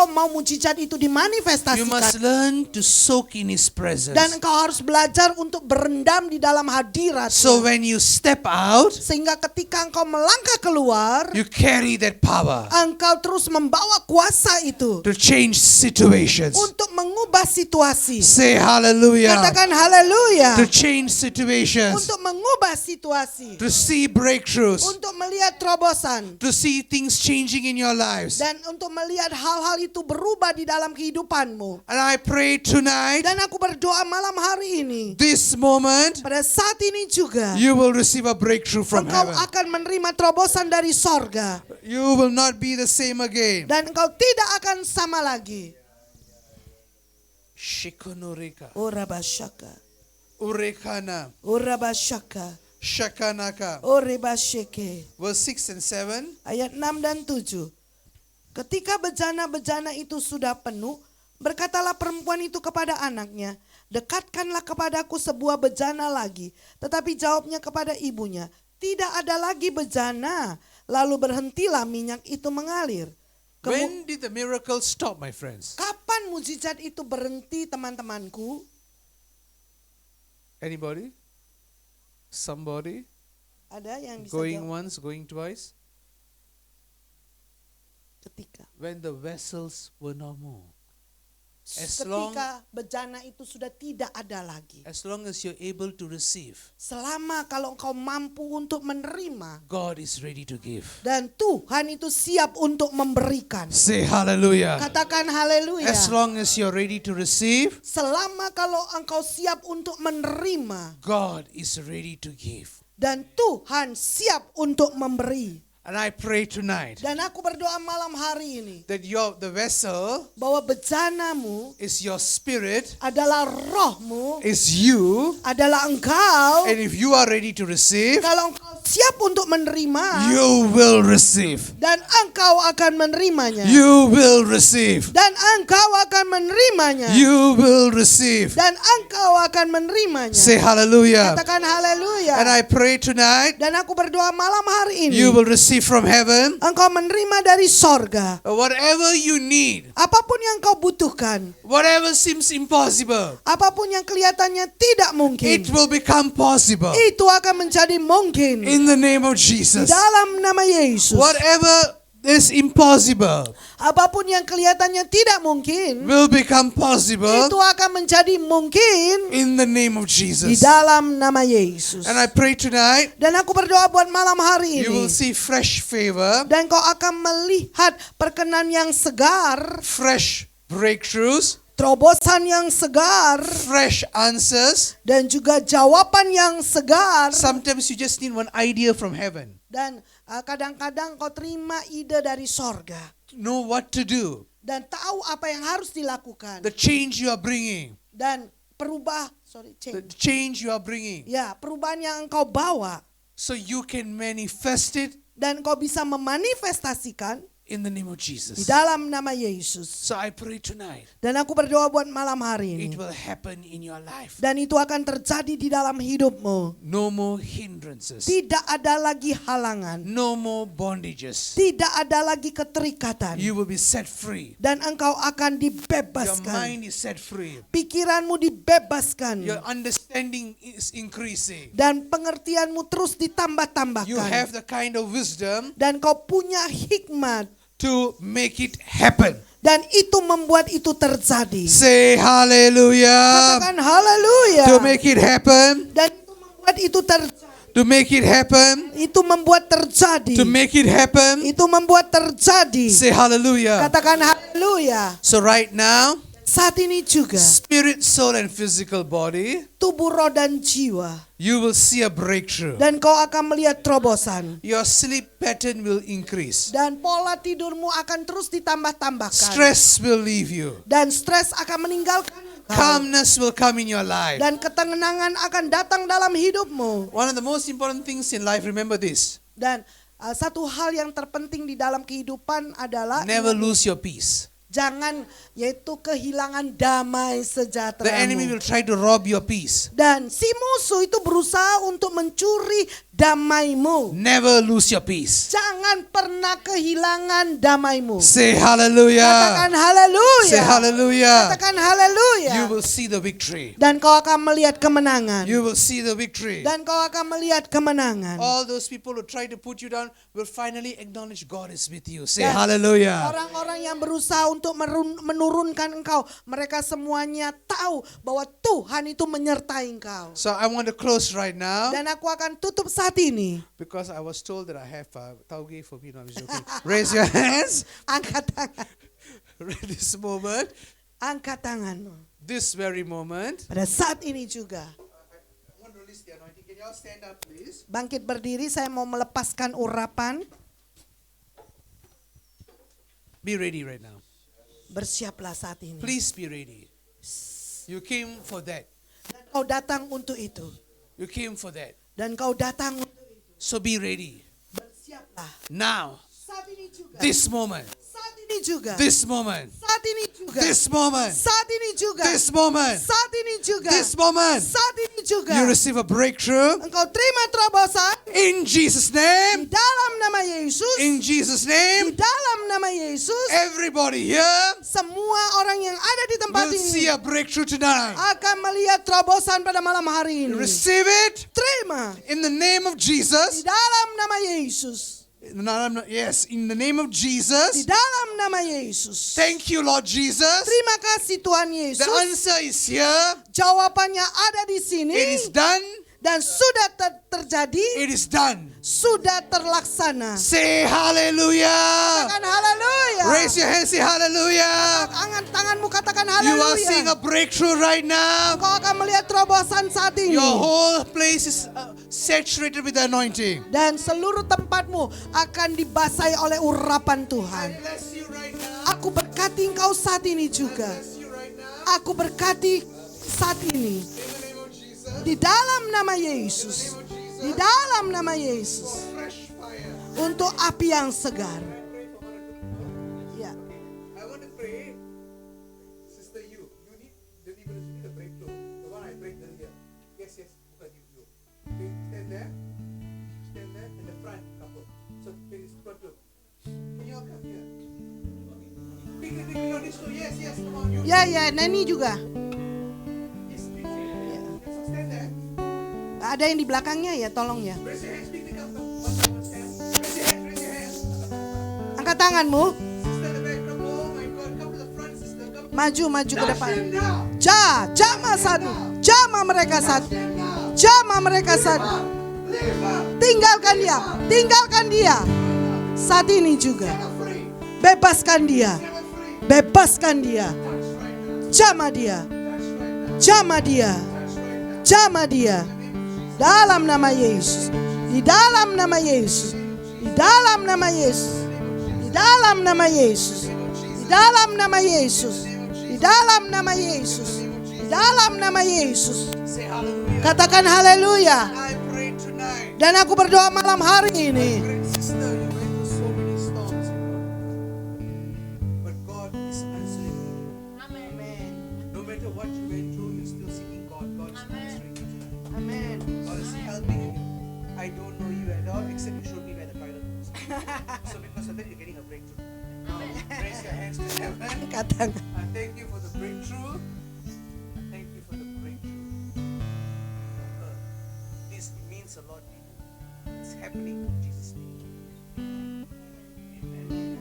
Speaker 3: mau mujizat itu
Speaker 4: You must
Speaker 3: dimanifestasikan,
Speaker 4: learn to soak in His presence.
Speaker 3: dan engkau harus belajar untuk berendam di dalam hadirat.
Speaker 4: So when you step out,
Speaker 3: Sehingga ketika engkau melangkah keluar,
Speaker 4: you carry that power
Speaker 3: engkau terus membawa kuasa itu
Speaker 4: to change situations.
Speaker 3: untuk mengubah situasi.
Speaker 4: Say hallelujah.
Speaker 3: Katakan haleluya.
Speaker 4: To change situations.
Speaker 3: Untuk mengubah situasi,
Speaker 4: To see breakthroughs.
Speaker 3: untuk melihat terobosan,
Speaker 4: To see things changing in your lives.
Speaker 3: dan untuk melihat hal-hal itu berubah di dalam kehidupanmu.
Speaker 4: And I pray tonight,
Speaker 3: Dan aku berdoa malam hari ini,
Speaker 4: this moment,
Speaker 3: pada saat ini juga
Speaker 4: you will receive a breakthrough from
Speaker 3: engkau
Speaker 4: heaven.
Speaker 3: akan menerima terobosan dari sorga,
Speaker 4: You will not be the same again.
Speaker 3: dan engkau tidak akan sama lagi.
Speaker 4: Shikonoreka,
Speaker 3: Orabashaka,
Speaker 4: Urekana,
Speaker 3: orabashaka,
Speaker 4: Shakanaka.
Speaker 3: orebasheke.
Speaker 4: Verse 6 and 7.
Speaker 3: Ayat 6 dan 7. Ketika bejana-bejana itu sudah penuh, berkatalah perempuan itu kepada anaknya, dekatkanlah kepadaku sebuah bejana lagi. Tetapi jawabnya kepada ibunya, tidak ada lagi bejana. Lalu berhentilah minyak itu mengalir.
Speaker 4: When did the miracle stop, my friends?
Speaker 3: Kapan mujizat itu berhenti, teman-temanku?
Speaker 4: Anybody? Somebody?
Speaker 3: Ada yang bisa
Speaker 4: Going
Speaker 3: jawab?
Speaker 4: once, going twice?
Speaker 3: Ketika
Speaker 4: When the vessels were no more. As long-
Speaker 3: ketika bejana itu sudah tidak ada lagi.
Speaker 4: As long as you're able to receive,
Speaker 3: Selama kalau engkau mampu untuk menerima,
Speaker 4: God is ready to give.
Speaker 3: dan Tuhan itu siap untuk memberikan.
Speaker 4: Say hallelujah.
Speaker 3: Katakan haleluya.
Speaker 4: As long as you're ready to receive,
Speaker 3: Selama kalau engkau siap untuk menerima,
Speaker 4: God is ready to give.
Speaker 3: dan Tuhan siap untuk memberi.
Speaker 4: And I pray tonight
Speaker 3: Dan aku berdoa malam hari ini,
Speaker 4: that the vessel
Speaker 3: bahwa bejanamu
Speaker 4: is your spirit,
Speaker 3: adalah rohmu,
Speaker 4: is you.
Speaker 3: adalah engkau.
Speaker 4: And if you are ready to receive,
Speaker 3: Kalau engkau siap untuk menerima,
Speaker 4: you will receive.
Speaker 3: dan engkau akan menerimanya.
Speaker 4: You will receive.
Speaker 3: Dan engkau akan menerimanya.
Speaker 4: You will receive.
Speaker 3: Dan engkau akan menerimanya.
Speaker 4: Say hallelujah.
Speaker 3: Katakan haleluya.
Speaker 4: And I pray tonight
Speaker 3: Dan aku berdoa malam hari ini,
Speaker 4: you will receive from heaven
Speaker 3: engkau menerima dari sorga.
Speaker 4: whatever you need,
Speaker 3: Apapun yang kau butuhkan,
Speaker 4: whatever seems impossible,
Speaker 3: apapun yang kelihatannya tidak mungkin,
Speaker 4: it will become possible
Speaker 3: itu akan menjadi mungkin.
Speaker 4: in the name of
Speaker 3: Di
Speaker 4: Jesus.
Speaker 3: dalam nama Yesus.
Speaker 4: Whatever is impossible
Speaker 3: Apapun yang kelihatannya tidak mungkin,
Speaker 4: will become possible
Speaker 3: itu akan menjadi mungkin
Speaker 4: in the name of
Speaker 3: di
Speaker 4: Jesus.
Speaker 3: dalam nama Yesus.
Speaker 4: And I pray tonight
Speaker 3: Dan aku berdoa buat malam hari
Speaker 4: you will
Speaker 3: ini,
Speaker 4: see fresh favor,
Speaker 3: dan kau akan melihat perkenan yang segar,
Speaker 4: fresh breakthroughs,
Speaker 3: terobosan yang segar,
Speaker 4: fresh answers.
Speaker 3: dan juga jawaban yang segar.
Speaker 4: Sometimes you just need one idea from heaven.
Speaker 3: Dan kadang-kadang kau terima ide dari sorga
Speaker 4: Know what to do.
Speaker 3: dan tahu apa yang harus dilakukan.
Speaker 4: The change you are bringing.
Speaker 3: Dan
Speaker 4: The change you are bringing.
Speaker 3: Ya, perubahan yang engkau bawa
Speaker 4: So you can manifest it
Speaker 3: dan kau bisa memanifestasikan
Speaker 4: in the name of
Speaker 3: di
Speaker 4: Jesus.
Speaker 3: dalam nama Yesus.
Speaker 4: So I pray tonight,
Speaker 3: Dan aku berdoa buat malam hari
Speaker 4: it
Speaker 3: ini.
Speaker 4: will happen in your life.
Speaker 3: Dan itu akan terjadi di dalam hidupmu.
Speaker 4: No more hindrances.
Speaker 3: Tidak ada lagi halangan.
Speaker 4: No more bondages.
Speaker 3: Tidak ada lagi keterikatan.
Speaker 4: You will be set free.
Speaker 3: Dan engkau akan
Speaker 4: Your
Speaker 3: dibebaskan.
Speaker 4: mind is set free.
Speaker 3: Pikiranmu dibebaskan.
Speaker 4: Your understanding is increasing.
Speaker 3: Dan pengertianmu terus
Speaker 4: You
Speaker 3: ditambah-tambahkan.
Speaker 4: have the kind of wisdom
Speaker 3: Dan kau punya hikmat.
Speaker 4: to make it happen.
Speaker 3: Dan itu membuat itu terjadi.
Speaker 4: Say hallelujah.
Speaker 3: Katakan haleluya.
Speaker 4: To make it happen.
Speaker 3: Dan itu membuat itu terjadi.
Speaker 4: To make it happen.
Speaker 3: Itu membuat terjadi.
Speaker 4: To make it happen.
Speaker 3: Itu membuat terjadi.
Speaker 4: Say hallelujah.
Speaker 3: Katakan haleluya.
Speaker 4: So right now,
Speaker 3: Saat ini juga
Speaker 4: spirit, soul, and physical body,
Speaker 3: tubuh, roh, dan jiwa.
Speaker 4: you will see a breakthrough.
Speaker 3: Dan kau akan melihat terobosan.
Speaker 4: Your sleep pattern will increase.
Speaker 3: Dan pola tidurmu akan terus ditambah-tambahkan.
Speaker 4: Stress will leave you.
Speaker 3: Dan stres akan meninggalkan engkau.
Speaker 4: Calmness will come in your life.
Speaker 3: Dan ketenangan akan datang dalam hidupmu.
Speaker 4: One of the most important things in life, remember this,
Speaker 3: Dan satu hal yang terpenting di dalam kehidupan adalah
Speaker 4: never lose your peace.
Speaker 3: jangan, yaitu kehilangan damai
Speaker 4: The enemy
Speaker 3: sejahteramu.
Speaker 4: will try to rob your peace.
Speaker 3: Dan si musuh itu berusaha untuk mencuri damaimu.
Speaker 4: Never lose your peace.
Speaker 3: Jangan pernah kehilangan damaimu.
Speaker 4: Say hallelujah.
Speaker 3: Katakan haleluya.
Speaker 4: Say hallelujah.
Speaker 3: Katakan haleluya.
Speaker 4: You will see the victory.
Speaker 3: Dan kau akan melihat kemenangan.
Speaker 4: You will see the victory.
Speaker 3: Dan kau akan melihat kemenangan.
Speaker 4: All those people who try to put you down will finally acknowledge God is with you. Say
Speaker 3: Dan
Speaker 4: hallelujah.
Speaker 3: orang-orang yang berusaha untuk menurunkan engkau, mereka semuanya tahu bahwa Tuhan itu menyertai engkau.
Speaker 4: So I want to close right now
Speaker 3: Dan aku akan tutup saat ini.
Speaker 4: because I was told that I have tauge for me. No, I'm joking. Raise your hands.
Speaker 3: Angkat tangan.
Speaker 4: This moment,
Speaker 3: Angkat tanganmu.
Speaker 4: this very moment.
Speaker 3: Pada saat ini juga.
Speaker 4: I want to release the anointing. Can you all stand up, please?
Speaker 3: Bangkit berdiri, saya mau melepaskan urapan.
Speaker 4: Be ready right now.
Speaker 3: Bersiaplah saat ini.
Speaker 4: Please be ready. You came for that.
Speaker 3: Dan kau datang untuk itu.
Speaker 4: You came for that.
Speaker 3: Dan kau datang untuk itu.
Speaker 4: So be ready.
Speaker 3: Bersiaplah.
Speaker 4: Now,
Speaker 3: Saat ini juga.
Speaker 4: this moment,
Speaker 3: Saat ini juga.
Speaker 4: this moment,
Speaker 3: Saat ini juga.
Speaker 4: this moment,
Speaker 3: Saat ini juga.
Speaker 4: this moment,
Speaker 3: Saat ini juga.
Speaker 4: this moment,
Speaker 3: Saat ini juga.
Speaker 4: you receive a breakthrough
Speaker 3: Engkau terima terobosan
Speaker 4: in Jesus'
Speaker 3: di
Speaker 4: name.
Speaker 3: dalam nama Yesus.
Speaker 4: In Jesus'
Speaker 3: Di
Speaker 4: name,
Speaker 3: dalam nama Yesus.
Speaker 4: everybody here
Speaker 3: Semua orang yang ada di tempat
Speaker 4: will see
Speaker 3: ini
Speaker 4: a breakthrough tonight.
Speaker 3: akan melihat terobosan pada malam hari ini.
Speaker 4: Receive it
Speaker 3: Terima
Speaker 4: in the name of
Speaker 3: di
Speaker 4: Jesus.
Speaker 3: dalam nama Yesus.
Speaker 4: Yes, in the name of
Speaker 3: Di
Speaker 4: Jesus.
Speaker 3: dalam nama Yesus.
Speaker 4: Thank you, Lord Jesus.
Speaker 3: Terima kasih Tuhan
Speaker 4: The
Speaker 3: Yesus.
Speaker 4: answer is here.
Speaker 3: Jawabannya ada di sini.
Speaker 4: It is done.
Speaker 3: Dan sudah terjadi.
Speaker 4: It is done.
Speaker 3: Sudah terlaksana.
Speaker 4: Say hallelujah.
Speaker 3: Katakan haleluya.
Speaker 4: Raise your hands, say hallelujah.
Speaker 3: Angkat tanganmu, katakan
Speaker 4: You are seeing
Speaker 3: haleluya.
Speaker 4: a breakthrough right now.
Speaker 3: Kau akan melihat terobosan saat ini.
Speaker 4: Your whole place is saturated with the anointing.
Speaker 3: Dan seluruh tempatmu akan dibasahi oleh urapan Tuhan.
Speaker 4: Bless you right now.
Speaker 3: Aku berkati engkau saat ini juga.
Speaker 4: Bless you right now.
Speaker 3: Aku berkati saat ini.
Speaker 4: In the name of Jesus.
Speaker 3: Di dalam nama Yesus. Di dalam nama Yesus.
Speaker 4: Fresh fire.
Speaker 3: Untuk api yang segar. Ya.
Speaker 4: I want to pray. Sister, you need deliverance, you need a breakthrough. The one I prayed earlier. Yes, bukan you. Okay, stand there. Stand there in the front couple. So, please, front look. Can you all come here? Quickly, on this two. Yes, come on, you.
Speaker 3: Ya, Neni juga.
Speaker 4: Yes, please. So, stand there.
Speaker 3: Ada yang di belakangnya ya, tolong ya.
Speaker 4: Raise your hands, quickly come. One stand. Raise your hands.
Speaker 3: Angkat tanganmu.
Speaker 4: Sister, the back, come. Oh my God, come to the front, sister. Come.
Speaker 3: Maju ke depan.
Speaker 4: Touch them now.
Speaker 3: Jamah satu. Jamah mereka satu.
Speaker 4: Them now.
Speaker 3: Jamah mereka satu.
Speaker 4: Leave her.
Speaker 3: Tinggalkan dia. Tinggalkan dia. Saat ini juga.
Speaker 4: Set her free.
Speaker 3: Bebaskan dia.
Speaker 4: Set her free.
Speaker 3: Bebaskan dia.
Speaker 4: Touch right now.
Speaker 3: Jamah dia. Jamah dia. Jamah dia. Dalam nama Yesus. Di dalam nama Yesus. Di dalam nama Yesus. Di dalam nama Yesus. Di dalam nama Yesus. Di dalam nama Yesus. Di dalam nama Yesus. Katakan haleluya.
Speaker 4: I pray tonight.
Speaker 3: Dan aku berdoa malam hari ini.
Speaker 4: Sister, you went through so many storms, but God is answering you.
Speaker 3: Amen.
Speaker 4: No matter what you went through, you're still seeking God. God is answering you tonight.
Speaker 3: Amen.
Speaker 4: God is helping you. I don't know you at all, except you showed me where the toilet was. So because of that, you're getting a breakthrough. Raise your hands to heaven.
Speaker 3: Katakan.
Speaker 4: I thank you for the breakthrough. I thank you for the breakthrough. From her. This means a lot to you. It's happening in Jesus' name. Amen.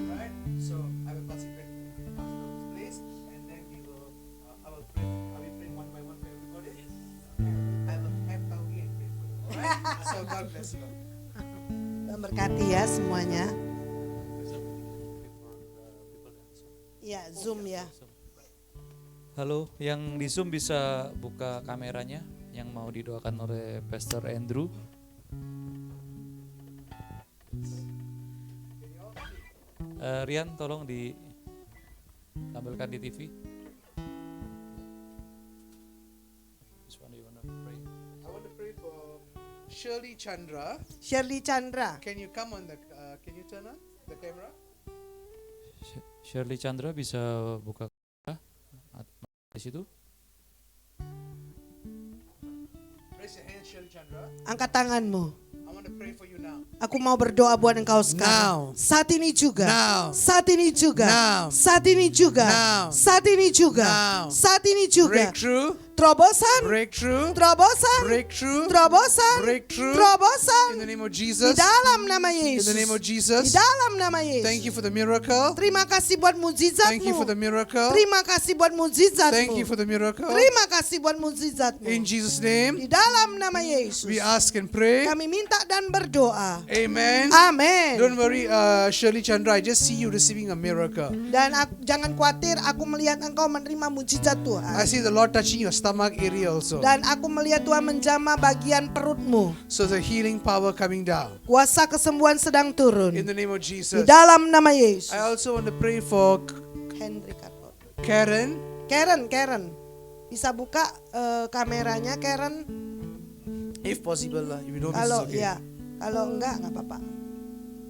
Speaker 4: Alright, so I will consecrate after this place, and then we will. I will pray. Are we praying one by one for everybody? I will have Tawi and pray for you. Alright. So God bless you.
Speaker 3: Tuhan berkati ya semuanya. Ya, Zoom ya.
Speaker 1: Halo, yang di Zoom bisa buka kameranya yang mau didoakan oleh Pastor Andrew. Rian, tolong ditampilkan di TV. This one you wanna pray?
Speaker 4: I want to pray for Shirley Chandra.
Speaker 3: Shirley Chandra.
Speaker 4: Can you come on the? Can you turn on the camera?
Speaker 1: Shirley Chandra bisa buka di situ.
Speaker 4: Raise your hand, Shirley Chandra.
Speaker 3: Angkat tanganmu.
Speaker 4: I want to pray for you now.
Speaker 3: Aku mau berdoa buat engkau sekarang.
Speaker 4: Now.
Speaker 3: Saat ini juga.
Speaker 4: Now.
Speaker 3: Saat ini juga.
Speaker 4: Now.
Speaker 3: Saat ini juga.
Speaker 4: Now.
Speaker 3: Saat ini juga.
Speaker 4: Now.
Speaker 3: Saat ini juga.
Speaker 4: Breakthrough.
Speaker 3: Terobosan.
Speaker 4: Breakthrough.
Speaker 3: Terobosan.
Speaker 4: Breakthrough.
Speaker 3: Terobosan.
Speaker 4: Breakthrough.
Speaker 3: Terobosan.
Speaker 4: In the name of
Speaker 3: Di
Speaker 4: Jesus.
Speaker 3: dalam nama
Speaker 4: In
Speaker 3: Yesus.
Speaker 4: the name of
Speaker 3: Di
Speaker 4: Jesus.
Speaker 3: dalam nama Yesus.
Speaker 4: Thank you for the miracle.
Speaker 3: Terima kasih buat
Speaker 4: Thank you for the
Speaker 3: mujizatmu.
Speaker 4: miracle.
Speaker 3: Terima kasih buat mujizatmu.
Speaker 4: Thank you for the miracle.
Speaker 3: Terima kasih buat mujizatmu.
Speaker 4: In Jesus' name,
Speaker 3: Di dalam nama Yesus.
Speaker 4: we ask and pray.
Speaker 3: Kami minta dan berdoa.
Speaker 4: Amen.
Speaker 3: Amin.
Speaker 4: Don't worry, Shirley Chandra. I just see you receiving a miracle.
Speaker 3: Dan jangan khawatir, aku melihat engkau menerima mujizat
Speaker 4: I
Speaker 3: Tuhan.
Speaker 4: see the Lord touching your stomach area also.
Speaker 3: Dan aku melihat Tuhan menjamah bagian perutmu.
Speaker 4: So the healing power coming down.
Speaker 3: Kuasa kesembuhan sedang turun.
Speaker 4: In the name of
Speaker 3: Di
Speaker 4: Jesus.
Speaker 3: dalam nama Yesus.
Speaker 4: I also want to pray for
Speaker 3: Henry Karton.
Speaker 4: Karen.
Speaker 3: Bisa buka kameranya Karen?
Speaker 4: If possible, if you don't, this is
Speaker 3: Kalau
Speaker 4: okay.
Speaker 3: ya, kalau enggak apa-apa.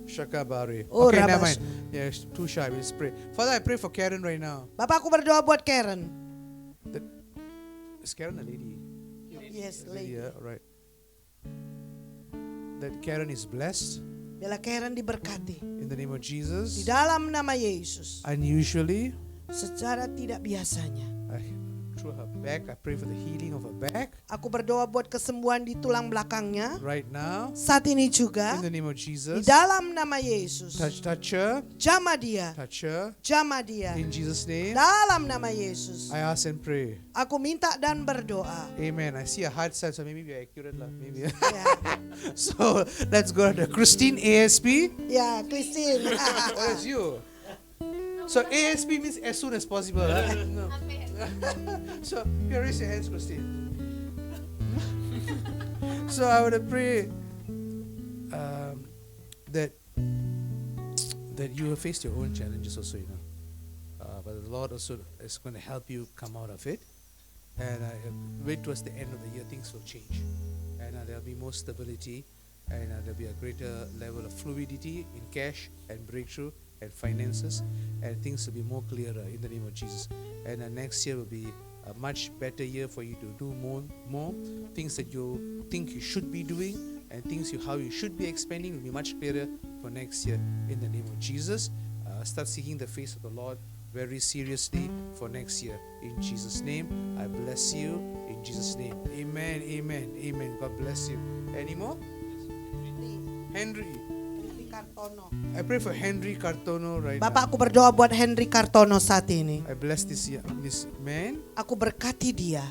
Speaker 4: Shakabari.
Speaker 3: Oh,
Speaker 4: Okay, never
Speaker 3: Rabash.
Speaker 4: mind. Yeah, it's too shy. We'll just pray. Father, I pray for Karen right now.
Speaker 3: Bapak, aku berdoa buat Karen.
Speaker 4: Is Karen a lady?
Speaker 3: Yes, lady.
Speaker 4: Yeah, right. That Karen is blessed
Speaker 3: Bila Karen diberkati.
Speaker 4: in the name of
Speaker 3: Di
Speaker 4: Jesus.
Speaker 3: dalam nama Yesus.
Speaker 4: Unusually,
Speaker 3: Secara tidak biasanya.
Speaker 4: through her back, I pray for the healing of her back
Speaker 3: Aku berdoa buat kesembuhan di tulang belakangnya.
Speaker 4: right now.
Speaker 3: Saat ini juga.
Speaker 4: In the name of
Speaker 3: Di
Speaker 4: Jesus.
Speaker 3: dalam nama Yesus.
Speaker 4: Touch her.
Speaker 3: Jamah dia.
Speaker 4: Touch her.
Speaker 3: Jamah dia.
Speaker 4: In Jesus' name,
Speaker 3: Dalam nama Yesus.
Speaker 4: I ask and pray.
Speaker 3: Aku minta dan berdoa.
Speaker 4: Amen. I see a heart side, so maybe we are accurate lah. Maybe.
Speaker 3: Ya,
Speaker 4: So let's go to Christine ASP.
Speaker 3: ya Christine.
Speaker 4: Oh, it's you. So ASP means as soon as possible. Huh? No. So here, raise your hands, Christine. So I would pray that you have faced your own challenges also, but the Lord also is going to help you come out of it. And wait towards the end of the year, things will change, and there'll be more stability, and there'll be a greater level of fluidity in cash and breakthrough and finances, and things will be more clearer in the name of Jesus. And next year will be a much better year for you to do more things that you think you should be doing, and how you should be expanding will be much clearer for next year in the name of Jesus. Start seeking the face of the Lord very seriously for next year. In Jesus' name, I bless you. In Jesus' name, amen, amen, amen. God bless you. Any more? Henry.
Speaker 3: Kartono.
Speaker 4: I pray for Henry Cartono right now.
Speaker 3: Bapak, aku berdoa buat Henry Kartono saat ini.
Speaker 4: I bless this man,
Speaker 3: Aku berkati dia.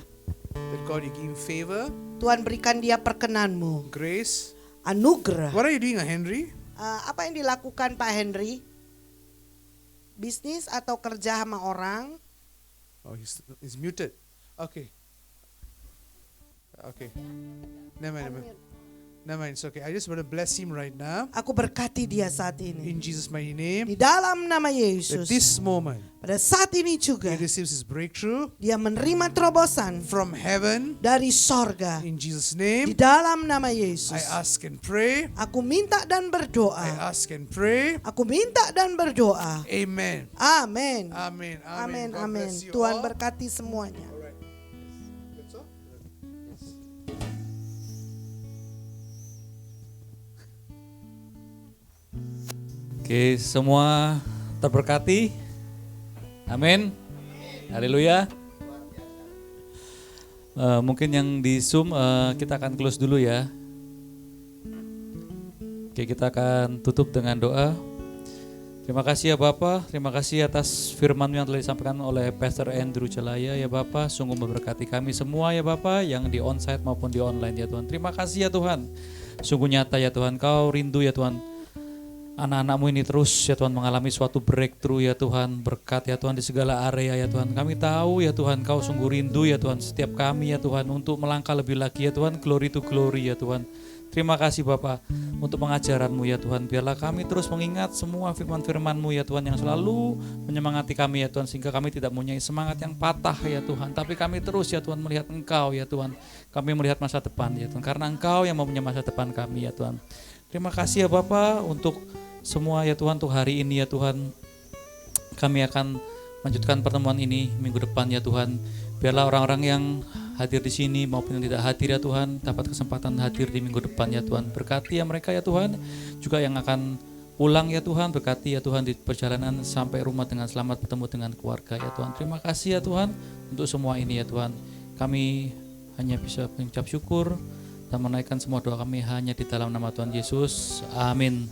Speaker 4: that God you give him favor,
Speaker 3: Tuhan berikan dia perkenanmu,
Speaker 4: grace.
Speaker 3: anugerah.
Speaker 4: What are you doing, Henry?
Speaker 3: Apa yang dilakukan Pak Henry? Bisnis atau kerja sama orang?
Speaker 4: Oh, he's muted. Okay. Okay. Never mind. Never mind. It's okay. I just want to bless him right now.
Speaker 3: Aku berkati dia saat ini.
Speaker 4: In Jesus' mighty name.
Speaker 3: Di dalam nama
Speaker 4: At
Speaker 3: Yesus.
Speaker 4: this moment,
Speaker 3: Pada saat ini
Speaker 4: he
Speaker 3: juga
Speaker 4: receives his breakthrough
Speaker 3: dia menerima terobosan
Speaker 4: from heaven.
Speaker 3: dari sorga.
Speaker 4: In Jesus'
Speaker 3: Di
Speaker 4: name,
Speaker 3: dalam nama
Speaker 4: I
Speaker 3: Yesus.
Speaker 4: ask and pray.
Speaker 3: Aku minta dan
Speaker 4: I
Speaker 3: berdoa.
Speaker 4: ask and pray.
Speaker 3: Aku minta dan berdoa.
Speaker 4: Amen.
Speaker 3: Amin.
Speaker 4: Amen.
Speaker 3: Amin.
Speaker 4: God
Speaker 3: Amin.
Speaker 4: bless you
Speaker 3: Tuhan
Speaker 4: all.
Speaker 3: berkati semuanya.
Speaker 4: Alright. That's all? Yes.
Speaker 1: Oke, semua terberkati. Amin. Haleluya. Mungkin yang di Zoom kita akan close dulu ya. Oke, kita akan tutup dengan doa. Terima kasih ya Bapak, terima kasih atas firman yang telah disampaikan oleh Pastor Andrew Celaya ya Bapak. Sungguh memberkati kami semua ya Bapak, yang di onsite maupun di online ya Tuhan. Terima kasih ya Tuhan. Sungguh nyata ya Tuhan, Kau rindu ya Tuhan. Anak-anak-Mu ini terus ya Tuhan mengalami suatu breakthrough ya Tuhan, berkat ya Tuhan di segala area ya Tuhan. Kami tahu ya Tuhan, Kau sungguh rindu ya Tuhan setiap kami ya Tuhan untuk melangkah lebih lagi ya Tuhan, glory to glory ya Tuhan. Terima kasih Bapak untuk pengajaran-Mu ya Tuhan. Biarlah kami terus mengingat semua firman-firman-Mu ya Tuhan yang selalu menyemangati kami ya Tuhan, sehingga kami tidak mempunyai semangat yang patah ya Tuhan, tapi kami terus ya Tuhan melihat Engkau ya Tuhan. Kami melihat masa depan ya Tuhan, karena Engkau yang mempunyai masa depan kami ya Tuhan. Terima kasih ya Bapak untuk semua ya Tuhan, untuk hari ini ya Tuhan. Kami akan lanjutkan pertemuan ini minggu depan ya Tuhan. Biarlah orang-orang yang hadir di sini maupun yang tidak hadir ya Tuhan dapat kesempatan hadir di minggu depan ya Tuhan. Berkati ya mereka ya Tuhan, juga yang akan pulang ya Tuhan. Berkati ya Tuhan di perjalanan sampai rumah dengan selamat, bertemu dengan keluarga ya Tuhan. Terima kasih ya Tuhan untuk semua ini ya Tuhan. Kami hanya bisa mengucap syukur dan menaikkan semua doa kami hanya di dalam nama Tuhan Yesus. Amin.